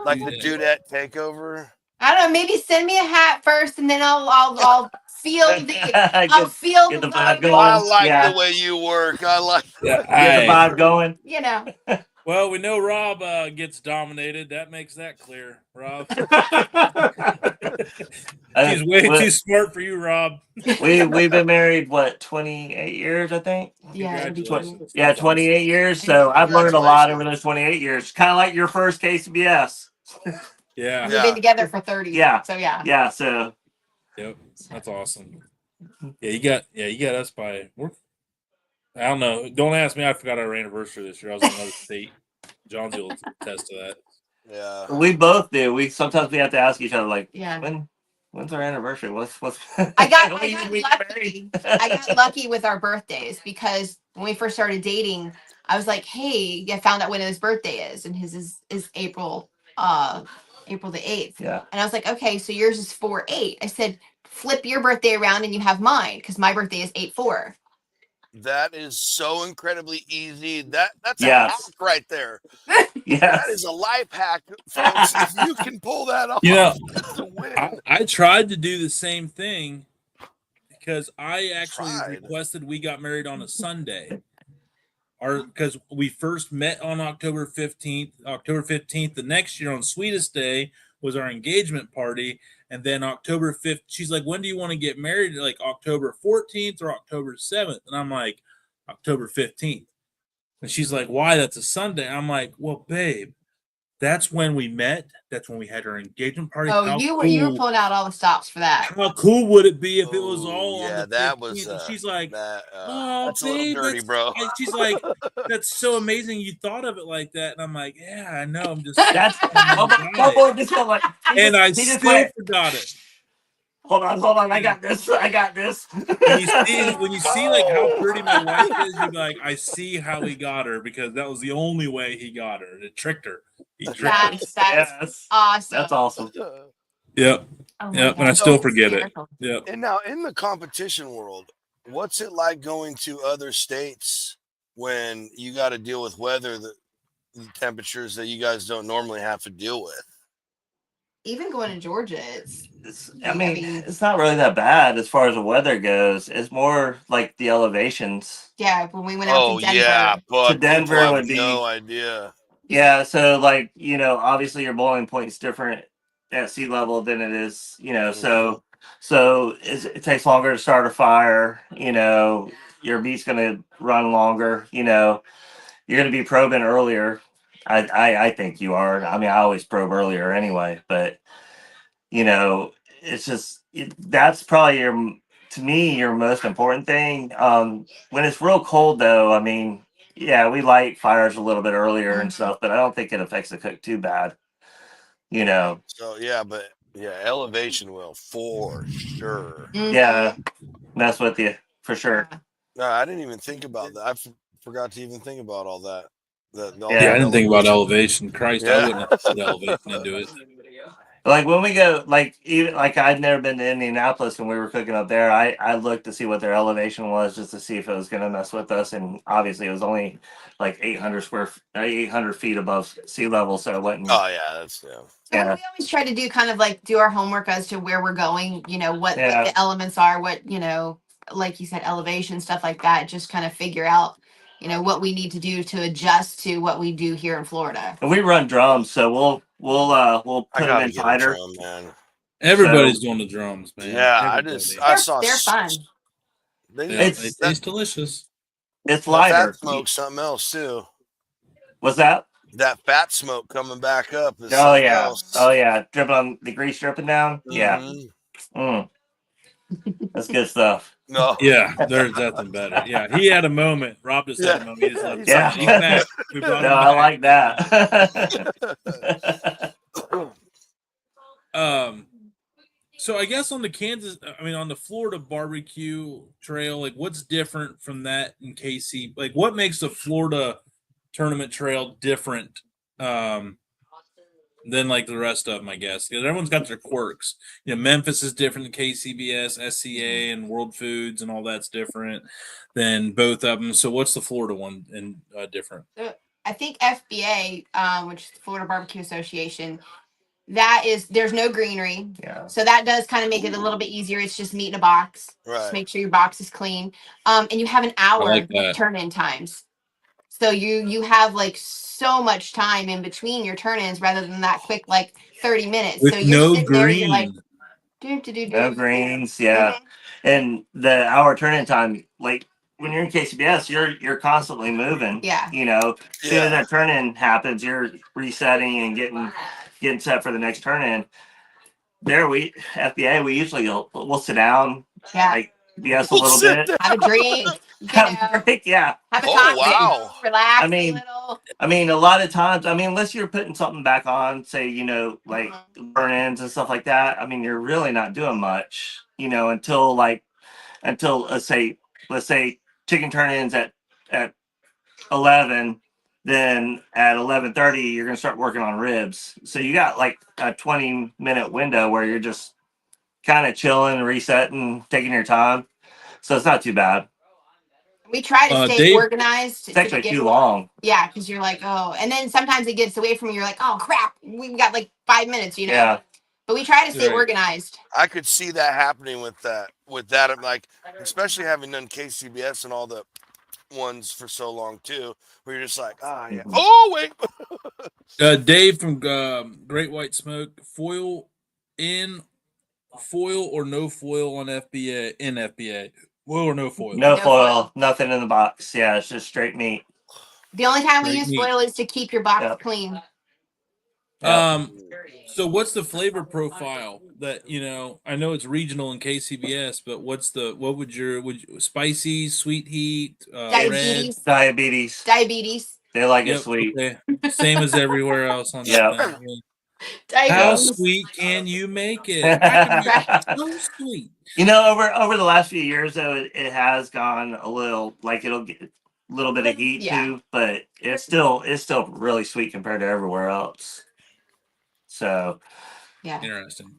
like the D.A.D takeover. I don't know. Maybe send me a hat first, and then I'll feel the get the vibe going. I like the way you work. I like get the vibe going. You know. Well, we know Rob gets dominated. That makes that clear, Rob. He's way too smart for you, Rob. We've been married 28 years, I think. Yeah, 28 years. So I've learned a lot over those 28 years. Kind of like your first KCBS. Yeah, we've been together for 30. Yeah. So yeah. Yeah. So. Yep, that's awesome. Yeah, you got us by. I don't know. Don't ask me. I forgot our anniversary this year. I was in another state. John's will attest to that. Yeah, we both do. We sometimes have to ask each other, like, when's our anniversary? What's? I got lucky. I got lucky with our birthdays because when we first started dating, I was like, hey, I found out when his birthday is, and his is April the 8th. Yeah. And I was like, okay, so yours is 4/8. I said, flip your birthday around and you have mine because my birthday is 8/4. That is so incredibly easy. That's a hack right there. Yeah, that is a life hack, folks. If you can pull that off, that's a win. I tried to do the same thing because I actually requested we got married on a Sunday. Because we first met on October 15th. October 15th, the next year on Sweetest Day was our engagement party. And then October 5th, she's like, when do you want to get married? Like October 14th or October 7th? And I'm like, October 15th. And she's like, why? That's a Sunday. I'm like, well, babe, that's when we met. That's when we had our engagement party. Oh, you were pulling out all the stops for that. How cool would it be if it was all on the 15th? That was. And she's like, that's babe, a little dirty, bro. She's like, that's so amazing you thought of it like that. And I'm like, yeah, I know. I'm just. And I still forgot it. Hold on. I got this. When you see like how pretty my wife is, you're like, I see how he got her because that was the only way he got her. It tricked her. He tricked her. That's awesome. That's awesome. Yep. Oh my Yep. And I God, still that's forget it. hysterical. Yep. And now in the competition world, what's it like going to other states when you got to deal with weather, the temperatures that you guys don't normally have to deal with? Even going to Georgia, I mean, it's not really that bad as far as the weather goes. It's more like the elevations. yeah, when we went out Oh to Denver. yeah, To but people Denver have would be no idea. Yeah, so like, obviously your boiling point's different at sea level than it is, Mhm. so it takes longer to start a fire, your meat's gonna run longer, you're gonna be probing earlier. I think you are. I mean, I always probe earlier anyway, but it's just that's probably to me your most important thing. When it's real cold though, I mean, yeah, we light fires a little bit earlier and stuff, but I don't think it affects the cook too bad. So yeah, but yeah, elevation will for sure. Yeah, mess with you for sure. No, I didn't even think about that. Forgot to even think about all that. All Yeah, Yeah. I that didn't think about elevation. elevation. Christ, I Yeah. wouldn't have put elevation into it. Like when we go, like even like I'd never been to Indianapolis when we were cooking up there. I looked to see what their elevation was just to see if it was going to mess with us, and obviously it was only like 800 feet above sea level, so it wasn't. Oh yeah, that's yeah. And we always try to do kind of like do our homework as to where we're going, what the elements are, what, like you said, elevation, stuff like that, just kind of figure out, what we need to do to adjust to what we do here in Florida. And we run drums, so we'll I put them gotta in get a tighter. drum, man. Everybody's doing the drums, man. Yeah, Everybody. I saw They're fun. Yeah, It's- they taste delicious. It's that lighter. fat smoke, something else too. What's that? That fat smoke coming back up is Oh something yeah, else. oh yeah, dripping on the grease dripping down. Yeah, Mhm. that's good stuff. No. Yeah, there's nothing better. Yeah, he had a moment. Rob just had a moment. He just let him He's Yeah. say, he's back. We brought No, him I back. like that. So I guess on the Florida barbecue trail, like what's different from that in KC? Like what makes the Florida tournament trail different than like the rest of them, I guess? Because everyone's got their quirks. Memphis is different than KCBS, SCA, and World Foods, and all that's different than both of them. So what's the Florida one and different? I think FBA, which is the Florida Barbecue Association, there's no greenery. Yeah. So that does kind of make it a little bit easier. It's just meat in a box. Right. Just make sure your box is clean. And you have an hour turn-in times. So you have like so much time in between your turn-ins rather than that quick like 30 minutes. With so you're no sitting there, you're like, green. No greens, yeah. And the hour turn-in time, like when you're in KCBS, you're constantly moving. Yeah. As soon as that turn-in happens, you're resetting and getting set for the next turn-in. There FBA, we usually we'll sit down, like BS a little bit, have a drink, have a break, yeah. Have a cocktail, relax I mean, a little. I mean, a lot of times, unless you're putting something back on, say, like burn-ins and stuff like that. I mean, you're really not doing much, until let's say chicken turn-ins at 11, then at 11:30 you're gonna start working on ribs. So you got like a 20-minute window where you're just kind of chilling, resetting, taking your time. So it's not too bad. We try to stay organized. It's actually too long. Yeah, because you're like, oh, and then sometimes it gets away from you. You're like, oh crap, we've got like 5 minutes, Yeah. But we try to stay organized. I could see that happening with that. I'm like, especially having done KCBS and all the ones for so long too, where you're just like, yeah. Oh wait. Dave from Great White Smoke, foil or no foil on FBA in FBA. Foil or no foil? No foil, nothing in the box. Yeah, it's just straight meat. The only time we use foil is to keep your box clean. So what's the flavor profile that I know it's regional in KCBS, but what would you spicy, sweet heat, diabetes. Diabetes. They like it sweet. Okay. Same as everywhere else on that. How sweet can you make it? I can make it so sweet. Over the last few years though, it has gone a little, like it'll get a little bit of heat too, but it's still really sweet compared to everywhere else. So Yeah. Interesting.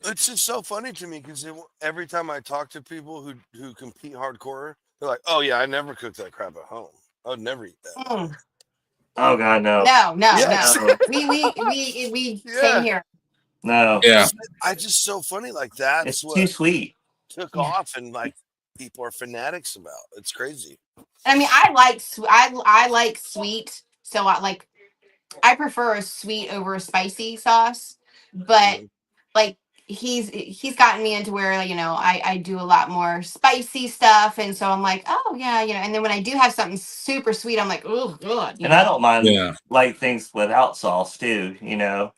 It's just so funny to me because every time I talk to people who compete hardcore, they're like, "Oh yeah, I never cook that crap at home. I would never eat that." Mm. Oh God, no. No. Yes. No. We same Yeah. here. No. Yeah. I just so funny. Like that's It's what too sweet. took Yeah. off, and like people are fanatics about. It's crazy. I mean, I like I like sweet, so I prefer a sweet over a spicy sauce, but Mhm. like he's gotten me into where I do a lot more spicy stuff, and so I'm like, oh yeah, and then when I do have something super sweet, I'm like, oh god, And I don't mind Yeah. like things without sauce too, the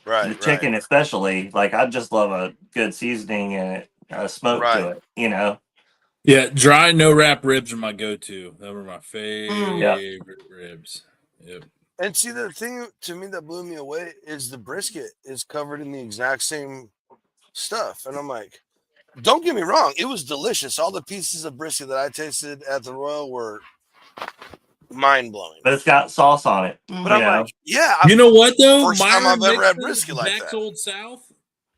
Right. chicken especially, like I just love a good seasoning and a smoke Right. to it. Yeah. Dry no wrap ribs are my go-to. Those are my Yeah. favorite ribs. Yep. And see, the thing to me that blew me away is the brisket is covered in the exact same stuff, and I'm like, don't get me wrong, it was delicious. All the pieces of brisket that I tasted at the Royal were mind blowing. But it's got sauce on it. But I'm like, yeah, You know what though? first time Myron I've ever had Mixon, brisket like Jack's that. Old South,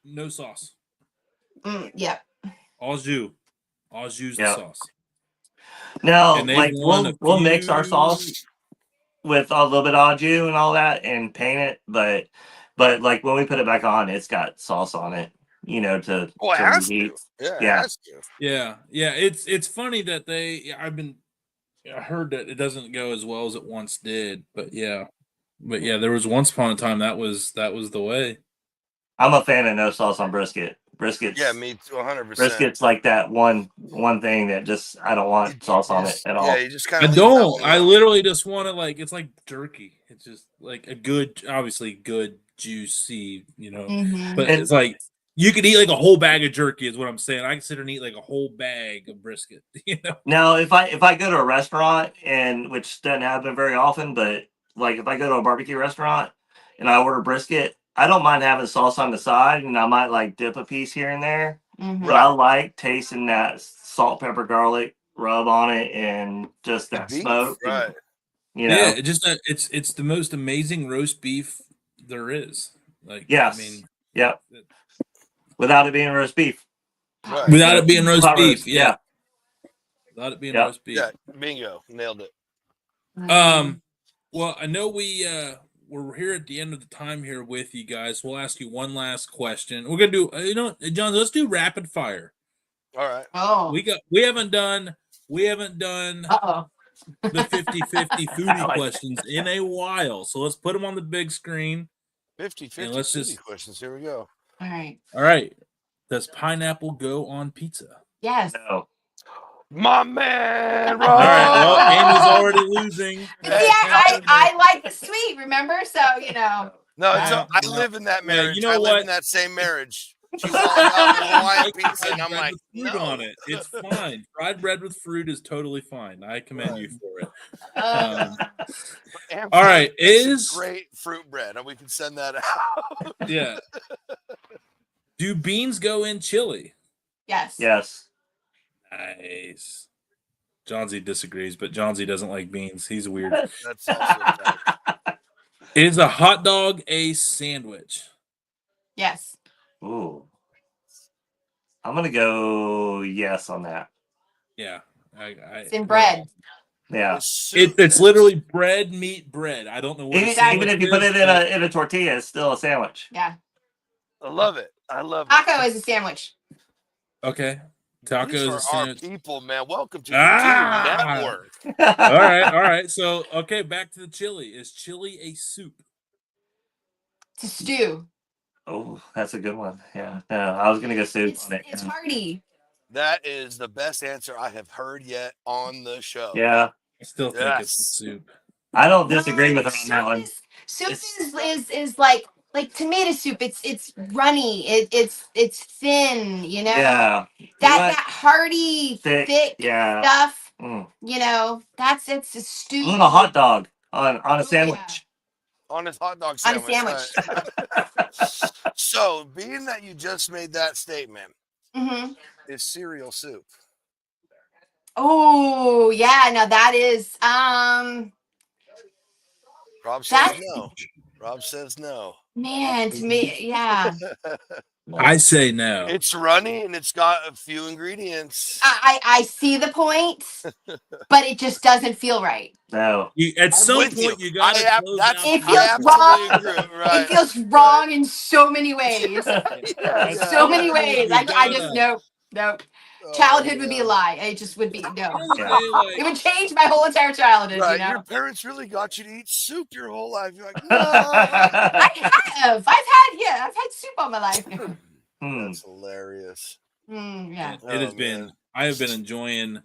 no sauce. Yeah. Au jus. Au jus the Yeah. sauce. Now, And they like won a we'll mix our few. sauce with a little bit of au jus and all that and paint it, but like when we put it back on, it's got sauce on it, to Oh, it has to. reheat. Yeah, it Yeah. has to. Yeah. It's funny that I heard that it doesn't go as well as it once did, but yeah, there was once upon a time that was the way. I'm a fan of no sauce on brisket. Brisket's Yeah, me too, 100%. brisket's like that one thing that just I don't want sauce on it at all. Yeah, you just kind I of leave that don't. one I alone. literally just want to it's like jerky. It's just like a good, obviously good, juicy, Mhm. But And- it's like you could eat like a whole bag of jerky, is what I'm saying. I consider and eat like a whole bag of brisket. Now, if I go to a restaurant which doesn't happen very often, but like if I go to a barbecue restaurant and I order brisket, I don't mind having sauce on the side, and I might like dip a piece here and there. Mhm. But I like tasting that salt, pepper, garlic rub on it, and just that Beef, smoke. right? Yeah, it's the most amazing roast beef there is. Like, Yes. I mean, yep. Without it being roast beef. Right. Without it being roast Pot beef, roast, yeah. Without it being Yep. roast beef. Yeah, bingo, nailed it. Well, I know we're here at the end of the time here with you guys. We'll ask you one last question. We're gonna do, John. Let's do rapid fire. All right. Oh. We haven't done Uh-oh. the 50-50 foodie I like questions in a while. So let's put them on the big screen. 50-50 let's foodie just- questions. Here we go. All right. Does pineapple go on pizza? Yes. No. My man, All right. Well, Oh. Amy's already losing. But see, I like the sweet, remember? So, No, it's Yeah, I live in that marriage. you know I live what? in that same marriage. She's all about the Hawaiian Like pizza, fried and I'm bread like, with fruit no. on it. It's fine. Fried bread with fruit is totally fine. I commend you for it. And All right, it's great fruit bread, and we can send that out. Yeah. Do beans go in chili? Yes. Yes. Nice. Johnsy disagrees, but Johnsy doesn't like beans. He's weird. That's also fact. Is a hot dog a sandwich? Yes. Ooh. I'm gonna go yes on that. Yeah. It's in bread. Yeah. It's literally bread, meat, bread. I don't know what Even if you put it in a tortilla, it's still a sandwich. Yeah. I love it. I love it. Taco is a sandwich. Okay. Taco These is are a sandwich. our people, man. Welcome to the Team Network. All right. So, okay, back to the chili. Is chili a soup? It's a stew. Oh, that's a good one. Yeah. No, I was gonna go soup on it. It's hearty. That is the best answer I have heard yet on the show. Yeah. I still think it's a soup. I don't disagree with her on that one. Soup is like tomato soup. It's runny. It's thin. Yeah. That hearty thick yeah. stuff. Mm. It's a stew. I'm on a hot dog on a sandwich. Yeah. On his hot dog sandwich. On a sandwich. Right. So, being that you just made that statement, is cereal soup? Oh yeah, no, that is Rob says no. Rob says no. Man, to me, yeah. I say no. It's runny and it's got a few ingredients. I see the point, but it just doesn't feel right. No. At some point, you got to close out. It the feels absolutely wrong. agree. Right. It feels wrong in so many ways. Yeah. So many ways. I just gotta- nope. Oh, Childhood would be a man. lie. It just would be no. Yeah. It would change my whole entire childhood. Right. You know. Your parents really got you to eat soup your whole life. You're like, no. I have. I've had soup all my life. That's hilarious. Yeah. It has been. I have been enjoying.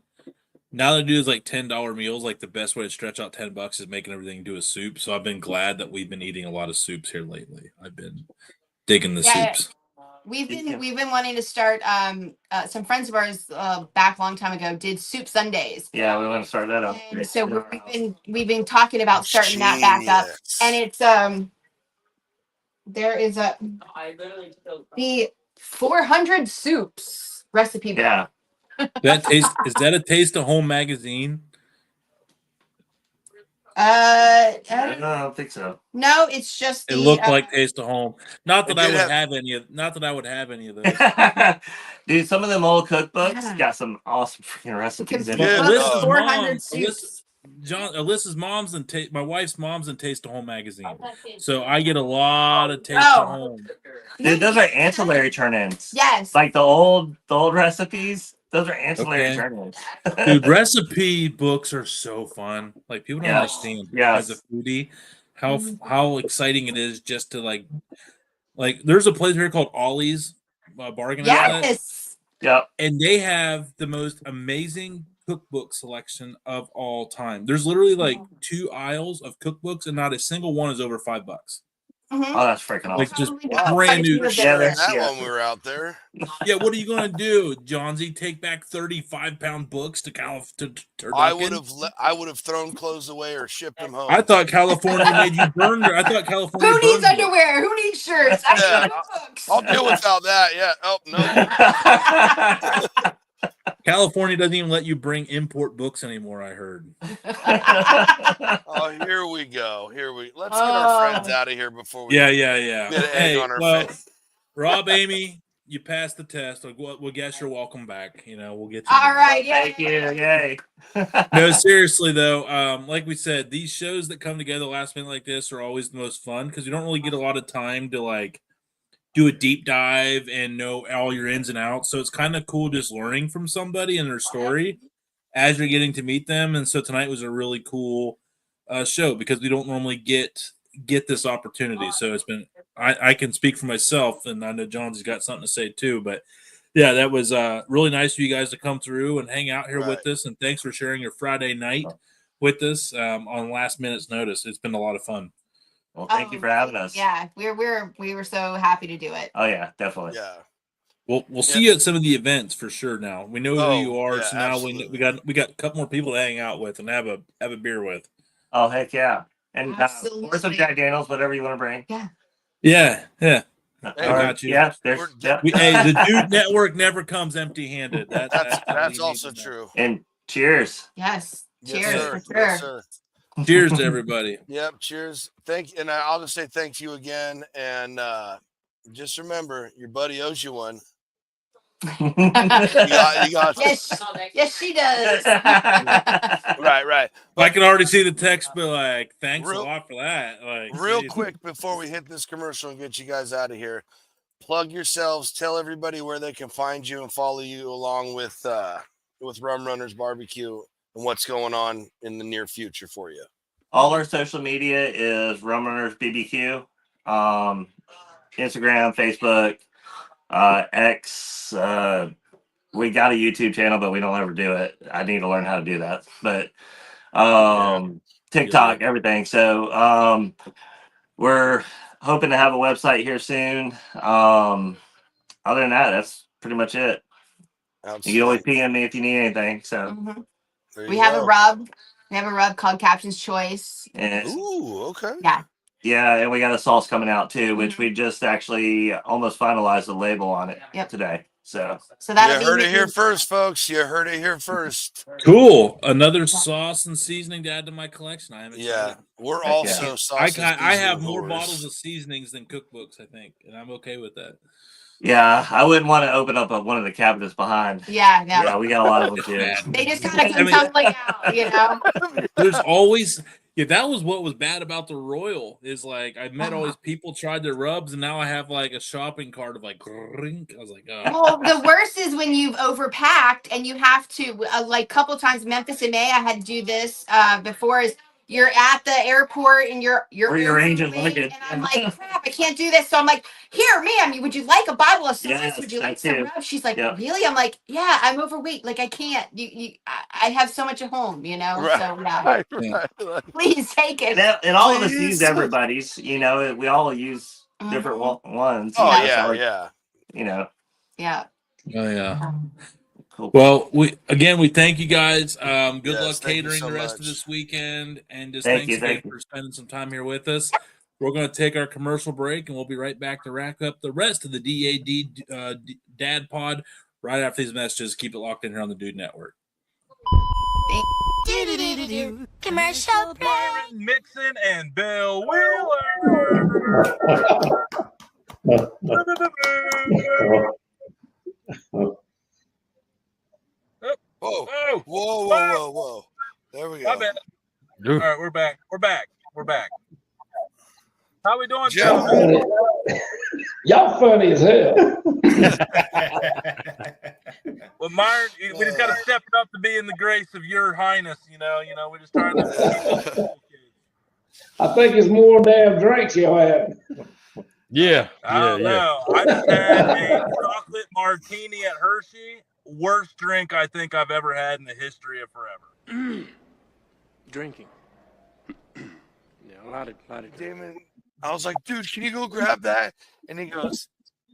Now that I do is like $10 meals. Like the best way to stretch out $10 is making everything do a soup. So I've been glad that we've been eating a lot of soups here lately. I've been digging the soups. We've been wanting to start. Some friends of ours back a long time ago did soup Sundays. Yeah, we want to start that up. And so we've been talking about starting that back up. And it's there is the 400 soups recipe book. Yeah. Is that a Taste of Home magazine? I don't think so. No, it's just it looked like Taste of Home. Not that I would have any of those. Dude, some of them old cookbooks got some awesome freaking recipes in it. Alyssa's 400 soups. Alyssa's mom's and my wife's mom's in Taste of Home magazine, so I get a lot of Taste of Home. Dude, those are ancillary turn-ins. Yes, like the old recipes. Those are ancillary turn-ins. Dude, recipe books are so fun. Like people don't understand as a foodie how exciting it is just to like there's a place here called Ollie's Bargain Outlet. Yep. And they have the most amazing cookbook selection of all time. There's literally like 2 aisles of cookbooks, and not a single one is over $5. Oh, that's freaking awesome! Like just brand new. That when we were out there. Yeah, what are you gonna do, Johnsy? Take back 35-pound books to Turducken? I would have thrown clothes away or shipped them home. I thought California made you burn. I thought California. Who needs underwear? Who needs shirts? I'll deal without that. Yeah. Oh no. California doesn't even let you bring import books anymore, I heard. Oh, here we go. Let's get our friends out of here before we Yeah. get an egg on our face. Rob, Amy, you passed the test. We'll guess you're welcome back. We'll get you. All right, thank you. Yay. No, seriously though, like we said, these shows that come together last minute like this are always the most fun because you don't really get a lot of time to like do a deep dive and know all your ins and outs. So it's kind of cool just learning from somebody and their story as you're getting to meet them. And so tonight was a really cool show because we don't normally get this opportunity. So it's been, I can speak for myself, and I know John's got something to say too, but yeah, that was really nice for you guys to come through and hang out here with us. And thanks for sharing your Friday night with us on last minute's notice. It's been a lot of fun. Well, thank you for having us. Yeah, we were so happy to do it. Oh yeah, definitely. Yeah. We'll see you at some of the events for sure. Now we know who you are, so now we got a couple more people to hang out with and have a beer with. Oh heck yeah! And or some Jack Daniels, whatever you want to bring. Yeah. I got you. Yeah, hey, the Dude Network never comes empty-handed. That's also true. And cheers. Yes. Cheers. Yes, sir. For sure. Yes, sir. Cheers to everybody. Yep. Cheers. Thank you. And I'll just say thank you again. And just remember, your buddy owes you one. You got yes, she does. Right. I can already see the text, but like, thanks a lot for that. Like, real quick before we hit this commercial and get you guys out of here, plug yourselves. Tell everybody where they can find you and follow you along with Rum Runners Barbecue and what's going on in the near future for you. All our social media is Rum Runners BBQ, Instagram, Facebook, X. We got a YouTube channel, but we don't ever do it. I need to learn how to do that. But TikTok, everything. So we're hoping to have a website here soon. Other than that, that's pretty much it. You can always PM me if you need anything. So we have a rub. We have a rub called Captain's Choice. Ooh, okay. Yeah, and we got a sauce coming out too, which we just actually almost finalized the label on it today. So that'll You heard be it here first, folks. You heard it here first. Cool. Another sauce and seasoning to add to my collection. I am excited. Yeah, we're Heck also yeah. sauce. I have more bottles of seasonings than cookbooks, I think, and I'm okay with that. Yeah, I wouldn't want to open up one of the cabinets behind. Yeah, no. Yeah, we got a lot of them too. They just gotta come tumbling out, you know. There's always that was what was bad about the Royal is like I met all these people tried their rubs and now I have like a shopping cart of like I was like, Well, the worst is when you've overpacked and you have to like a couple times Memphis in May I had to do this before is you're at the airport and you're rearranging luggage. And I'm like, crap, I can't do this. So I'm like, here, ma'am, would you like a bottle of sauce? Yes, Would you like that some too. rubs? She's like, Yep. really? I'm like, yeah, I'm overweight. Like I can't. I have so much at home, you know. Right. So yeah. Please take it. And all of us use everybody's. You know, we all use different ones. Oh you know, yeah, so like, yeah. You know. Yeah. Oh yeah. Cool. Well, we thank you guys. Good Yes, luck thank you catering so the rest much. of this weekend, and just Thank thanks you, again for spending some time here with us. We're going to take our commercial break, and we'll be right back to wrap up the rest of the D.A.D. Dad Pod right after these messages. Keep it locked in here on the Dude Network. Commercial break. Byron Mixon and Bill Wheeler. Whoa, Oh, whoa, whoa, whoa, whoa. There we my go. bad. All right, we're back. We're back. How we doing, Jeff? gentlemen? Y'all funny as hell. Well, Myron, we just got to step it up to be in the grace of your highness. You know, we're just trying to. I think it's more damn drinks y'all have. Yeah. I don't know. I just had a chocolate martini at Hershey. Worst drink I think I've ever had in the history of forever. Drinking. Yeah, a lot of Damon, I was like, dude, can you go grab that? And he goes,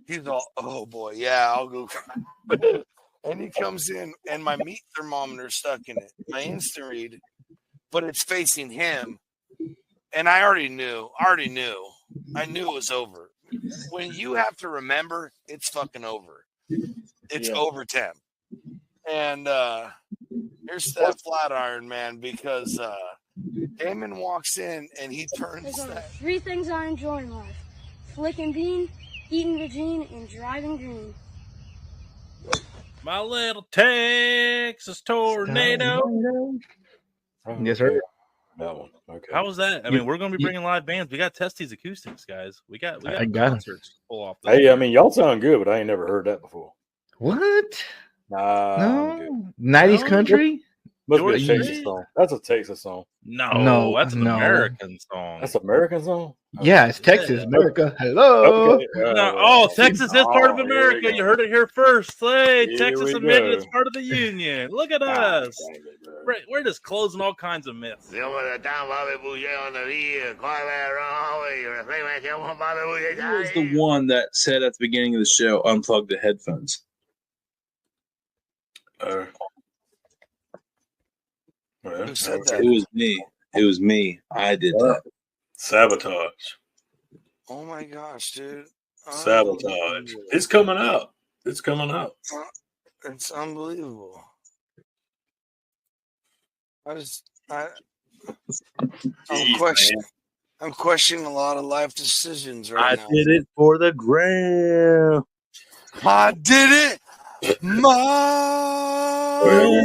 he's all, oh boy, yeah, I'll go grab it. And he comes in, and my meat thermometer's stuck in it, my instant read, but it's facing him. And I already knew. I knew it was over. When you have to remember, it's fucking over. It's over 10. And here's that flat iron, man, because Damon walks in and he turns that. 3 things I enjoy in life: flicking bean, eating Regine, and driving green. My little Texas tornado. Yes, sir. That one. Okay. How was that? I mean, we're going to be bringing live bands. We got to test these acoustics, guys. We got concerts to pull off. Hey, I mean, y'all sound good, but I ain't never heard that before. What? Nah. No. 90s country? Must be a Texas song. That's a Texas song. No, that's an American song. That's an American song? Yeah, it's Texas, America. Hello. Okay. Texas is part of America. You heard it here first. Hey, Here Texas we admitted go. it's part of the Union. Look at us. We're just closing all kinds of myths. Who was the one that said at the beginning of the show, unplug the headphones? Who said that? It was me. It was me. I did that. Sabotage. Oh my gosh, dude. Sabotage. It's coming up. It's coming up. It's unbelievable. I'm questioning a lot of life decisions right now. I did it for the gram. I did it my way.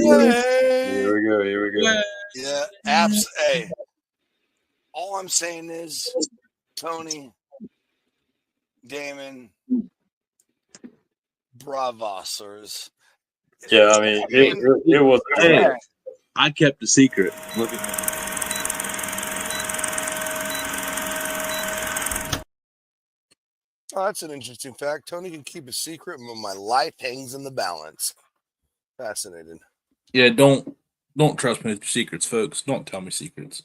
Here we go. Yeah, hey. All I'm saying is, Tony, Damon, bravasters. Yeah, I mean, it was. Hey, I kept a secret. Look at me. Oh, that's an interesting fact. Tony can keep a secret, but my life hangs in the balance. Fascinating. Yeah, don't trust me with your secrets, folks. Don't tell me secrets.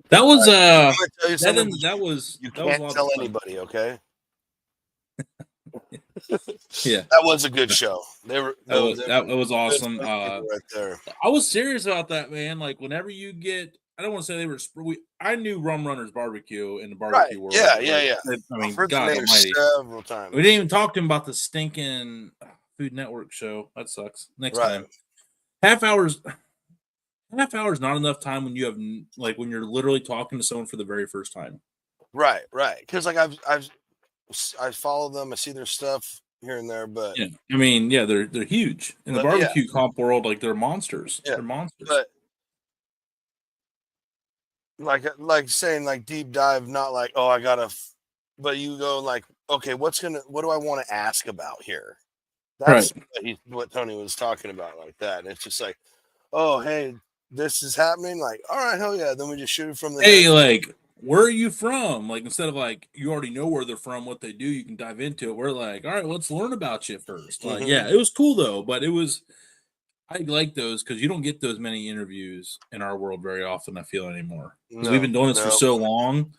That was I'm gonna tell you something, that was you that was a can't lot of tell fun. anybody, okay? Yeah, that was a good show. That was awesome. right there. I was serious about that, man. Like whenever you get I don't want to say they were. I knew Rum Runners Barbecue in the Right. barbecue world. Yeah. I I've mean, heard the God name Almighty. several times. We didn't even talk to him about the stinking Food Network show. That sucks. Next time. Half hour's not enough time when you have when you're literally talking to someone for the very first time. Right. Because like I follow them, I see their stuff here and there, but yeah, I mean, yeah, they're huge in the barbecue comp world. Like they're monsters. Yeah, they're monsters. But like saying like deep dive, not like I gotta, but you go like, okay, what do I want to ask about here? That's what Tony was talking about, like that. And it's just like, oh, hey, this is happening. Like, all right, hell yeah. Then we just shoot it from the Hey, hip. like, where are you from? Like, instead of like, you already know where they're from, what they do, you can dive into it. We're like, all right, let's learn about you first. Like, yeah, it was cool though, but I like those because you don't get those many interviews in our world very often, I feel, anymore. Because we've been doing this for so long.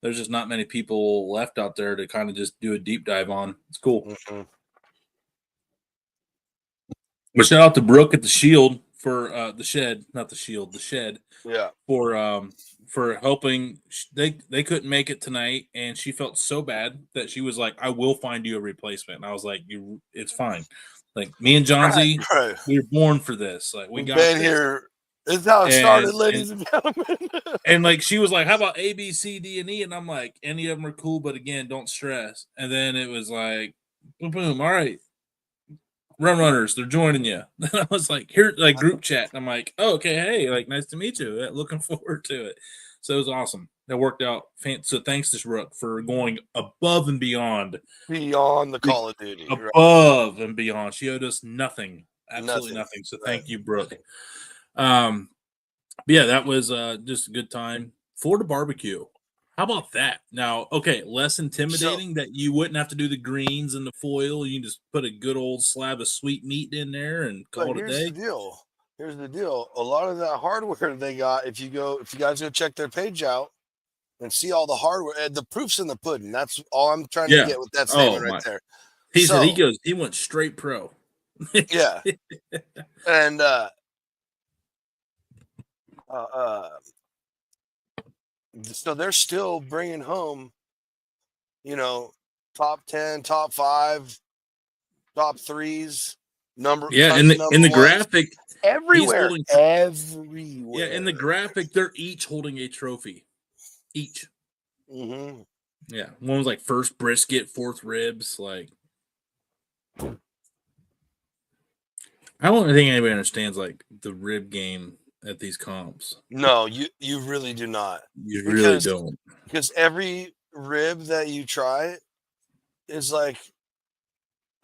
There's just not many people left out there to kind of just do a deep dive on. It's cool. But shout out to Brooke at the Shield for the Shed, not the Shield, the Shed. Yeah. For helping. They couldn't make it tonight, and she felt so bad that she was like, "I will find you a replacement." And I was like, it's fine. Like me and John Z, we were born for this. Like we've been here. This is how it started, ladies and gentlemen. And like she was like, "How about A, B, C, D, and E?" And I'm like, "Any of them are cool, but again, don't stress." And then it was like, boom, boom. All right, Rum Runners, they're joining you. And I was like, here, like group chat. And I'm like, oh, okay, hey, like nice to meet you. Looking forward to it. So it was awesome. That worked out. So thanks to Brooke for going above and beyond. Beyond the Call of Duty. Above and beyond. She owed us nothing. Absolutely nothing. So thank you, Brooke. Yeah, that was just a good time. Florida barbecue. How about that? Now, okay, less intimidating that you wouldn't have to do the greens and the foil. You can just put a good old slab of sweet meat in there and call it a day. Here's the deal. A lot of that hardware they got, if you guys go check their page out and see all the hardware, the proof's in the pudding. That's all I'm trying to get with that statement right there. He said he went straight pro. Yeah. And so they're still bringing home, top 10, top 5, top 3s, in the graphic everywhere. Yeah, in the graphic, they're each holding a trophy. Each. Mm-hmm. Yeah, one was like first brisket, fourth ribs. Like, I don't think anybody understands like the rib game at these comps. No, you really do not. You really don't. Because every rib that you try is like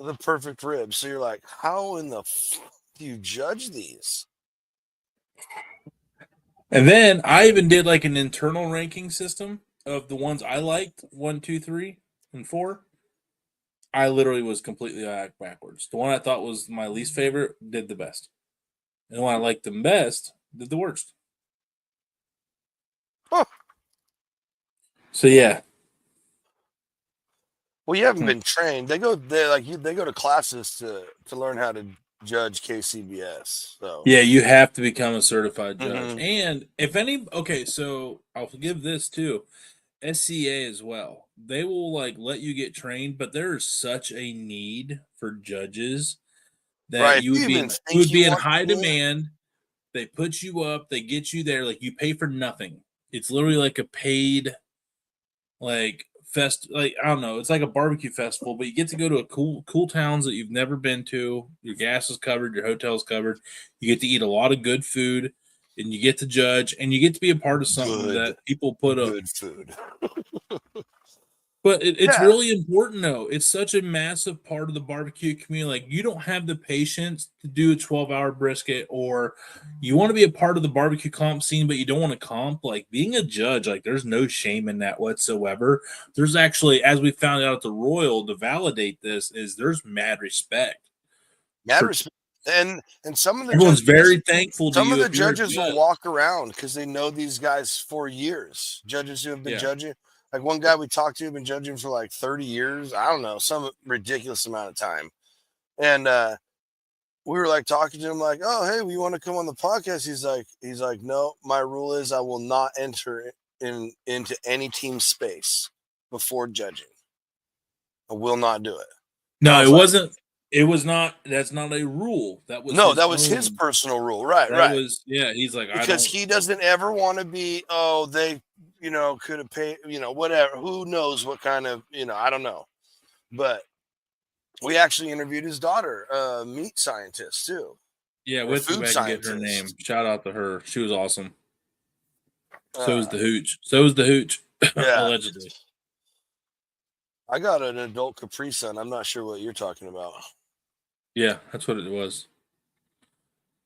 the perfect rib. So you're like, how in the do you judge these? And then I even did like an internal ranking system of the ones I liked, 1, 2, 3, and 4. I literally was completely backwards. The one I thought was my least favorite did the best. And the one I liked the best did the worst. Huh. So yeah. Well, you haven't been trained. They go to classes to learn how to judge KCBS. So yeah, you have to become a certified judge. And so I'll give this too. SCA as well. They will like let you get trained, but there is such a need for judges that you would be in high demand. They put you up, they get you there, like you pay for nothing. It's literally like a paid I don't know, it's like a barbecue festival, but you get to go to a cool towns that you've never been to. Your gas is covered, your hotel's covered. You get to eat a lot of good food, and you get to judge, and you get to be a part of something that people put up. Good food. But it's really important, though. It's such a massive part of the barbecue community. Like, you don't have the patience to do a 12-hour brisket, or you want to be a part of the barbecue comp scene, but you don't want to comp. Like, being a judge, like, there's no shame in that whatsoever. There's actually, as we found out at the Royal, to validate this, there's mad respect. Respect. And some of the everyone's very thankful to you. Some of the judges will walk around because they know these guys for years. Judges who have been judging. Like one guy we talked to, been judging for like 30 years. I don't know, some ridiculous amount of time. And we were like talking to him like, oh, hey, we want to come on the podcast. He's like, no, my rule is I will not enter into any team space before judging. I will not do it. No, it wasn't. It was not. That's not a rule. That was that was his personal rule, right? That was He's like, because he doesn't ever want to be. Oh, they, could have paid. Whatever. Who knows what kind of. I don't know, but we actually interviewed his daughter, meat scientist too. Yeah, with food scientist. Get her name. Shout out to her. She was awesome. So was the hooch. Yeah. Allegedly. I got an adult Capri Sun. I'm not sure what you're talking about. Yeah, that's what it was.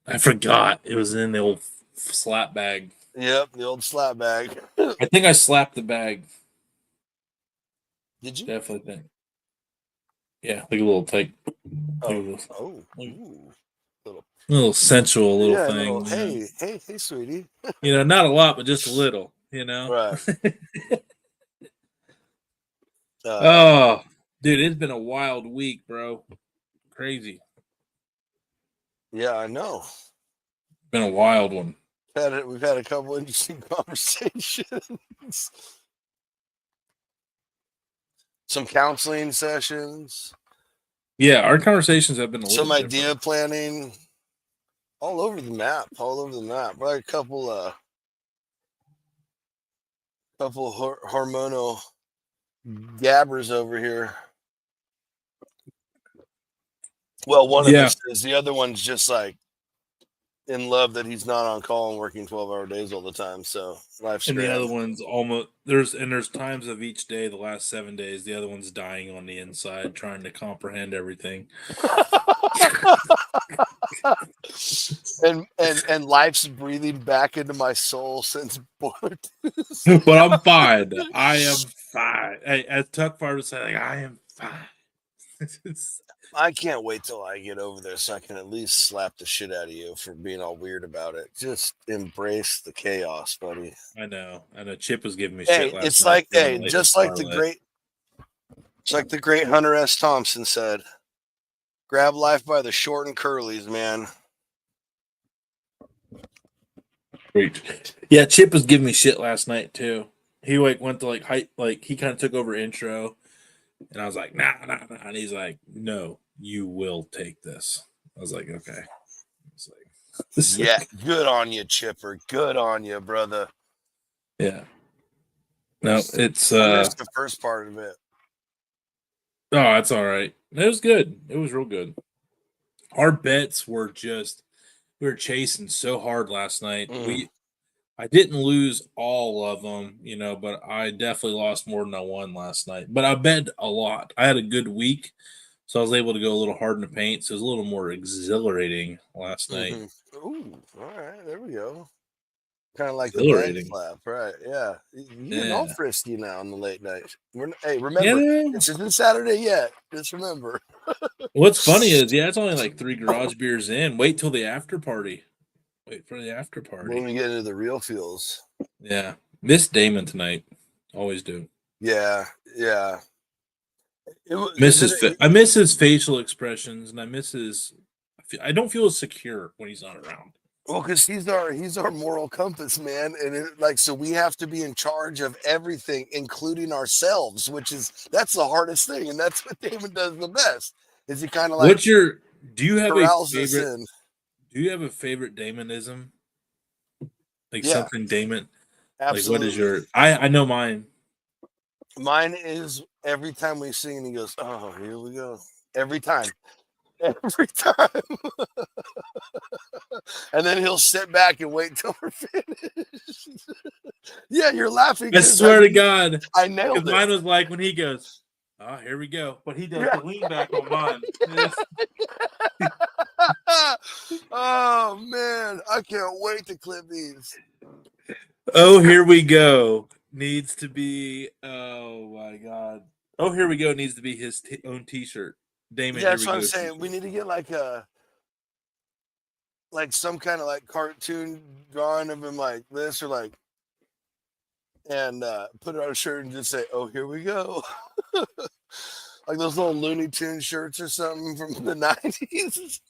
I forgot. It was in the old slap bag. Yep, the old slap bag. I think I slapped the bag. Did you? Definitely think. Yeah, like a little take. Little sensual little thing. Hey, sweetie. Not a lot, but just a little. Right. Oh, dude, it's been a wild week, bro. Crazy. Yeah, I know. Been a wild one. We've had a couple interesting conversations. Some counseling sessions. Yeah, our conversations have been some idea planning. All over the map. Like a couple hormonal gabbers over here. Well, one of us is. The other one's just like in love that he's not on call and working 12-hour days all the time. So life's and grand. The other one's almost there's times of each day, the last 7 days, the other one's dying on the inside, trying to comprehend everything. and life's breathing back into my soul since birth. But I'm fine. I am fine. Hey, as Tuckfire would say, I am fine. I can't wait till I get over there so I can at least slap the shit out of you for being all weird about it. Just embrace the chaos, buddy. I know. Chip was giving me shit last it's night. It's like the great Hunter S. Thompson said, grab life by the short and curlies, man. Great. Yeah, Chip was giving me shit last night too. He went to he kind of took over intro. And I was like, nah. And he's like, no, you will take this. I was like, okay. Yeah, good on you, Chipper. Good on you, brother. Yeah. No, it's I missed the first part of it. Oh, that's all right. It was good. It was real good. Our bets were we were chasing so hard last night. I didn't lose all of them, but I definitely lost more than I won last night. But I bet a lot. I had a good week, so I was able to go a little hard in the paint. So it was a little more exhilarating last night. Ooh, all right, there we go. Kind of like the band flap, right? Yeah, you're getting all frisky now on the late night. Remember, this isn't Saturday yet. Just remember. What's funny is, it's only like 3 garage beers in. Wait till the after party. Wait for the after party. When we get into the real feels. Yeah. Miss Damon tonight. Always do. Yeah. I miss his facial expressions, and I don't feel as secure when he's not around. Well, because he's our moral compass, man. And so we have to be in charge of everything, including ourselves, that's the hardest thing. And that's what Damon does the best. Is he kind of like, do you have a favorite? Do you have a favorite Damonism? Something Damon? Absolutely. What is your... I know mine. Mine is every time we sing and he goes, oh, here we go. Every time. And then he'll sit back and wait till we're finished. Yeah, you're laughing. I swear to God. I nailed it. Mine was like when he goes, oh, here we go. But he does the lean back on mine. Oh man, I can't wait to clip these. Oh, here we go. Needs to be. Oh my God. Oh, here we go. Needs to be his own T-shirt. Damon. Yeah, that's what I'm saying. T-shirt. We need to get some kind of cartoon drawing of him like this or and put it on a shirt and just say, "Oh, here we go." Like those little Looney Tunes shirts or something from the 90s.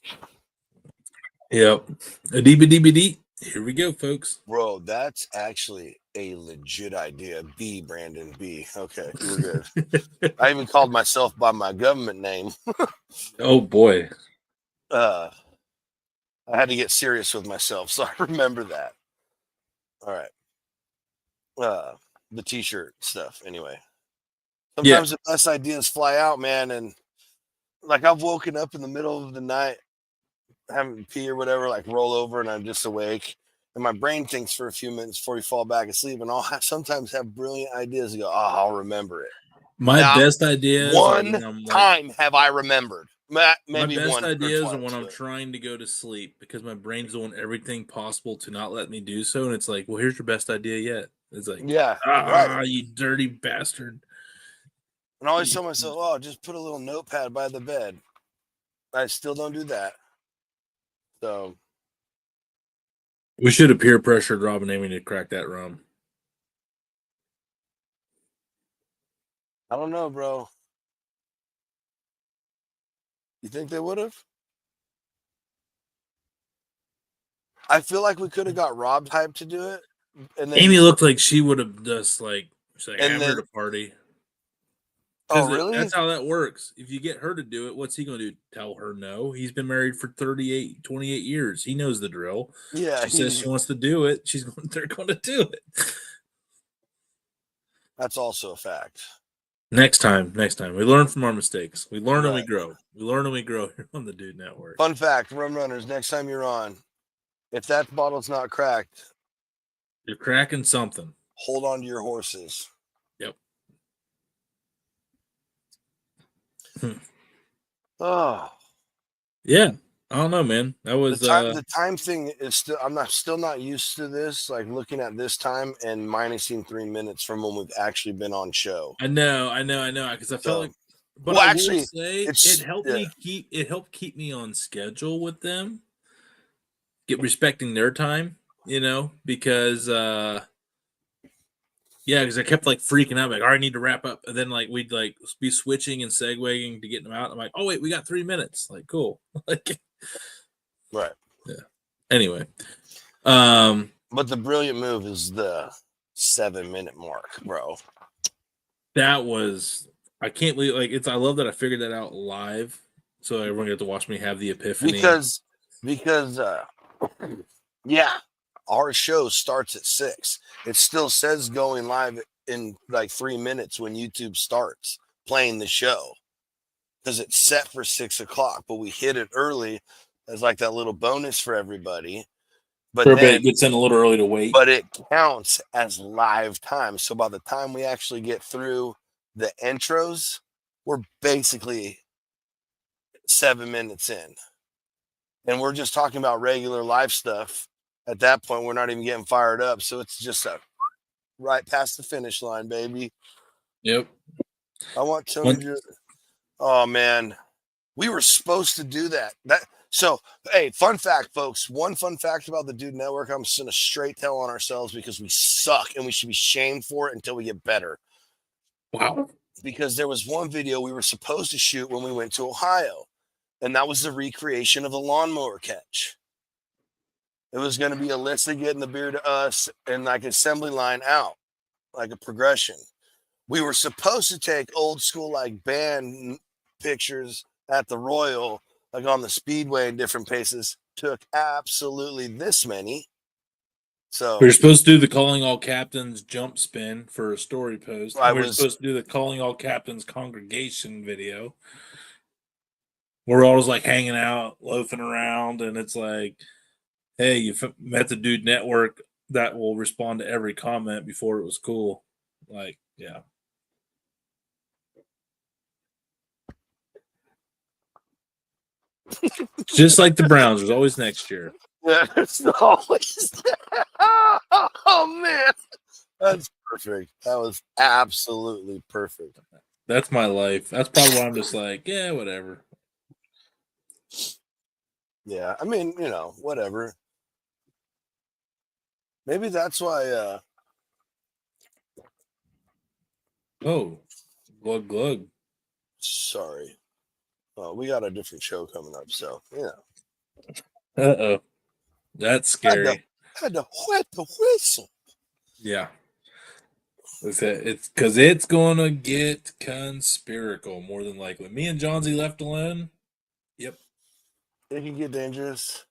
Yep. A dee. Here we go, folks. Bro, that's actually a legit idea. B, Brandon, B. Okay, we're good. I even called myself by my government name. Oh boy. I had to get serious with myself, so I remember that. All right. The t-shirt stuff, anyway. Sometimes the best ideas fly out, man, and like I've woken up in the middle of the night having to pee or whatever, like roll over and I'm just awake. And my brain thinks for a few minutes before you fall back asleep, and sometimes have brilliant ideas and go, "Oh, I'll remember it." My best ideas one time have I remembered. Maybe my best one ideas are when I'm trying to go to sleep because my brain's doing everything possible to not let me do so, and it's like, well, here's your best idea yet. It's like, right. You dirty bastard. And I always tell myself, "Oh, just put a little notepad by the bed." I still don't do that. So we should have peer pressured Rob and Amy to crack that rum. I don't know, bro. You think they would have? I feel like we could have got Rob hyped to do it. And then Amy looked like she would have just like, she's like, I'm here to party. Oh, really? That's how that works. If you get her to do it, what's he going to do? Tell her no? He's been married for 28 years. He knows the drill. Yeah. She says she wants to do it. They're going to do it. That's also a fact. Next time. We learn from our mistakes. We learn and we grow. We learn and we grow here on the Dude Network. Fun fact, Rum Runners, next time you're on, if that bottle's not cracked, you're cracking something. Hold on to your horses. Yep. Oh. Yeah. I don't know, man. That was the time thing is still. I'm still not used to this. Like looking at this time and minusing 3 minutes from when we've actually been on show. I know. Because I felt like, but well, I actually, will say it helped me keep me on schedule with them. Respecting their time, because because I kept like freaking out, like, all right, I need to wrap up, and then like we'd like be switching and segueing to getting them out. I'm like, oh wait, we got 3 minutes, like cool, like. Right. Yeah. Anyway. But the brilliant move is the 7-minute mark, bro. That was, I can't believe, like, I love that I figured that out live. So everyone got to watch me have the epiphany. Because yeah, our show starts at 6. It still says going live in like 3 minutes when YouTube starts playing the show. Because it's set for 6 o'clock, but we hit it early as like that little bonus for everybody. But everybody gets in a little early to wait. But it counts as live time. So by the time we actually get through the intros, we're basically 7 minutes in. And we're just talking about regular live stuff. At that point, we're not even getting fired up. So it's just right past the finish line, baby. Yep. I want Tony to... Oh, man. We were supposed to do that. So, hey, fun fact, folks. One fun fact about the Dude Network, I'm just going to straight tell on ourselves because we suck and we should be shamed for it until we get better. Wow. Because there was one video we were supposed to shoot when we went to Ohio, and that was the recreation of the lawnmower catch. It was going to be Alyssa getting the beer to us and like assembly line out, like a progression. We were supposed to take old school like band pictures at the Royal, like on the Speedway in different paces. Took absolutely this many. So we were supposed to do the Calling All Captains jump spin for a story post. We were supposed to do the Calling All Captains congregation video. We're all just like hanging out, loafing around, and it's like, hey, you met the Dude Network that will respond to every comment before it was cool. Like, yeah. Just like the Browns, there's always next year. Yeah, there's always oh man, that's perfect. That was absolutely perfect. That's my life. That's probably why I'm just like, yeah, whatever. Yeah, I mean, whatever. Maybe that's why. Oh, glug. Sorry. We got a different show coming up, so Uh-oh. That's scary. Had to wet the whistle. Yeah. It's because it's going to get conspiracal, more than likely. Me and John Z left alone. Yep. It can get dangerous.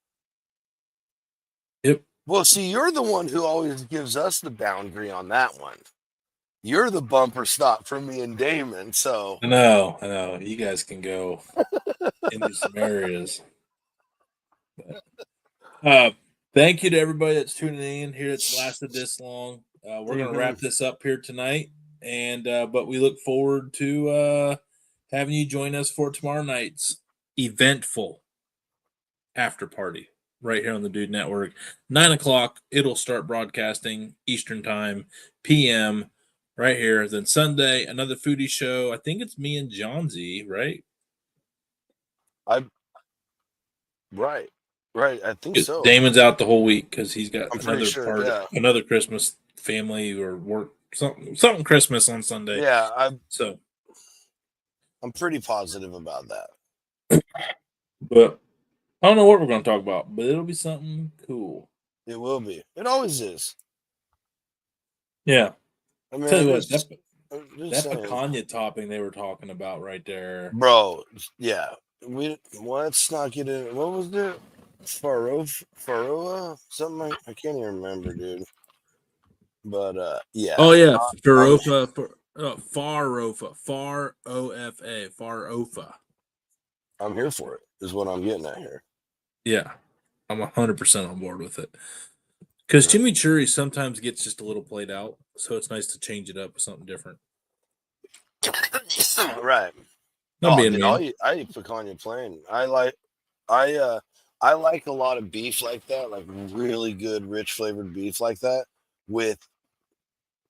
Yep. Well, see, you're the one who always gives us the boundary on that one. You're the bumper stop for me and Damon, so. I know. You guys can go into some areas. Thank you to everybody that's tuning in here. It's lasted this long. We're going to wrap this up here tonight, and but we look forward to having you join us for tomorrow night's eventful after party right here on the Dude Network. 9:00, it'll start broadcasting Eastern Time, PM, right here. Then Sunday, another foodie show. I think it's me and John Z, right? Right. I think so. Damon's out the whole week because he's got another sure, yeah. another Christmas family or work something Christmas on Sunday. Yeah, I'm pretty positive about that. But I don't know what we're going to talk about, but it'll be something cool. It will be. It always is. Yeah. I mean, tell you what, that picanha topping they were talking about right there, bro. Yeah, let's not get in. What was it? Faroa? Something I can't even remember, dude. But yeah. Oh yeah, Farofa. Farofa. I'm here for it. Is what I'm getting at here. Yeah, I'm 100% on board with it. Because chimichurri sometimes gets just a little played out, so it's nice to change it up with something different. Right. I eat picanha plain. I like a lot of beef like that, like really good, rich flavored beef like that with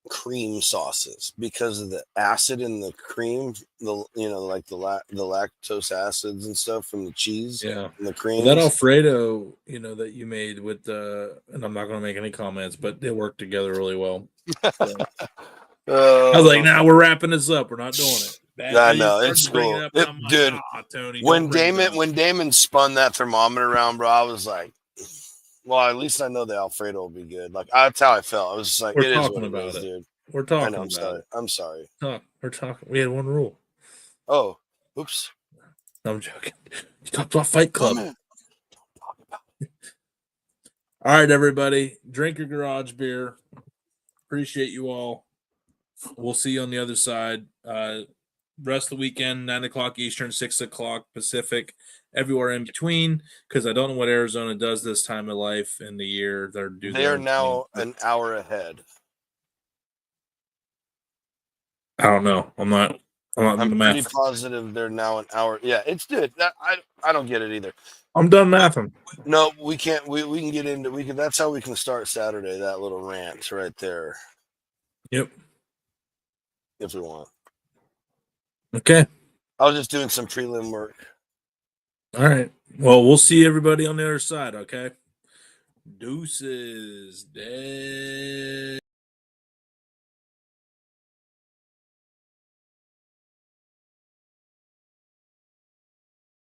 cream sauces because of the acid in the cream, like the lactose acids and stuff from the cheese, and the cream. That Alfredo, that you made with and I'm not going to make any comments, but they work together really well. So. I was like, we're wrapping this up. We're not doing it. I know it's cool, dude. Tony, when Damon spun that thermometer around, bro, I was like, well, at least I know the Alfredo will be good. Like that's how I felt. I was just like, we're talking about it, dude. We're talking about it. I'm sorry. We're talking. We had one rule. Oh, oops. No, I'm joking. You talked about Fight Club. All right, everybody. Drink your garage beer. Appreciate you all. We'll see you on the other side. Rest of the weekend, 9:00 Eastern, 6:00 Pacific, everywhere in between, because I don't know what Arizona does this time of life in the year. They are now an hour ahead. I don't know. I'm pretty positive they're now an hour. Yeah, it's good. I don't get it either. I'm done mathing. No, we can't. We can get into. We can. That's how we can start Saturday. That little rant right there. Yep. If we want. Okay. I was just doing some prelim work. All right. Well, we'll see everybody on the other side. Okay. Deuces.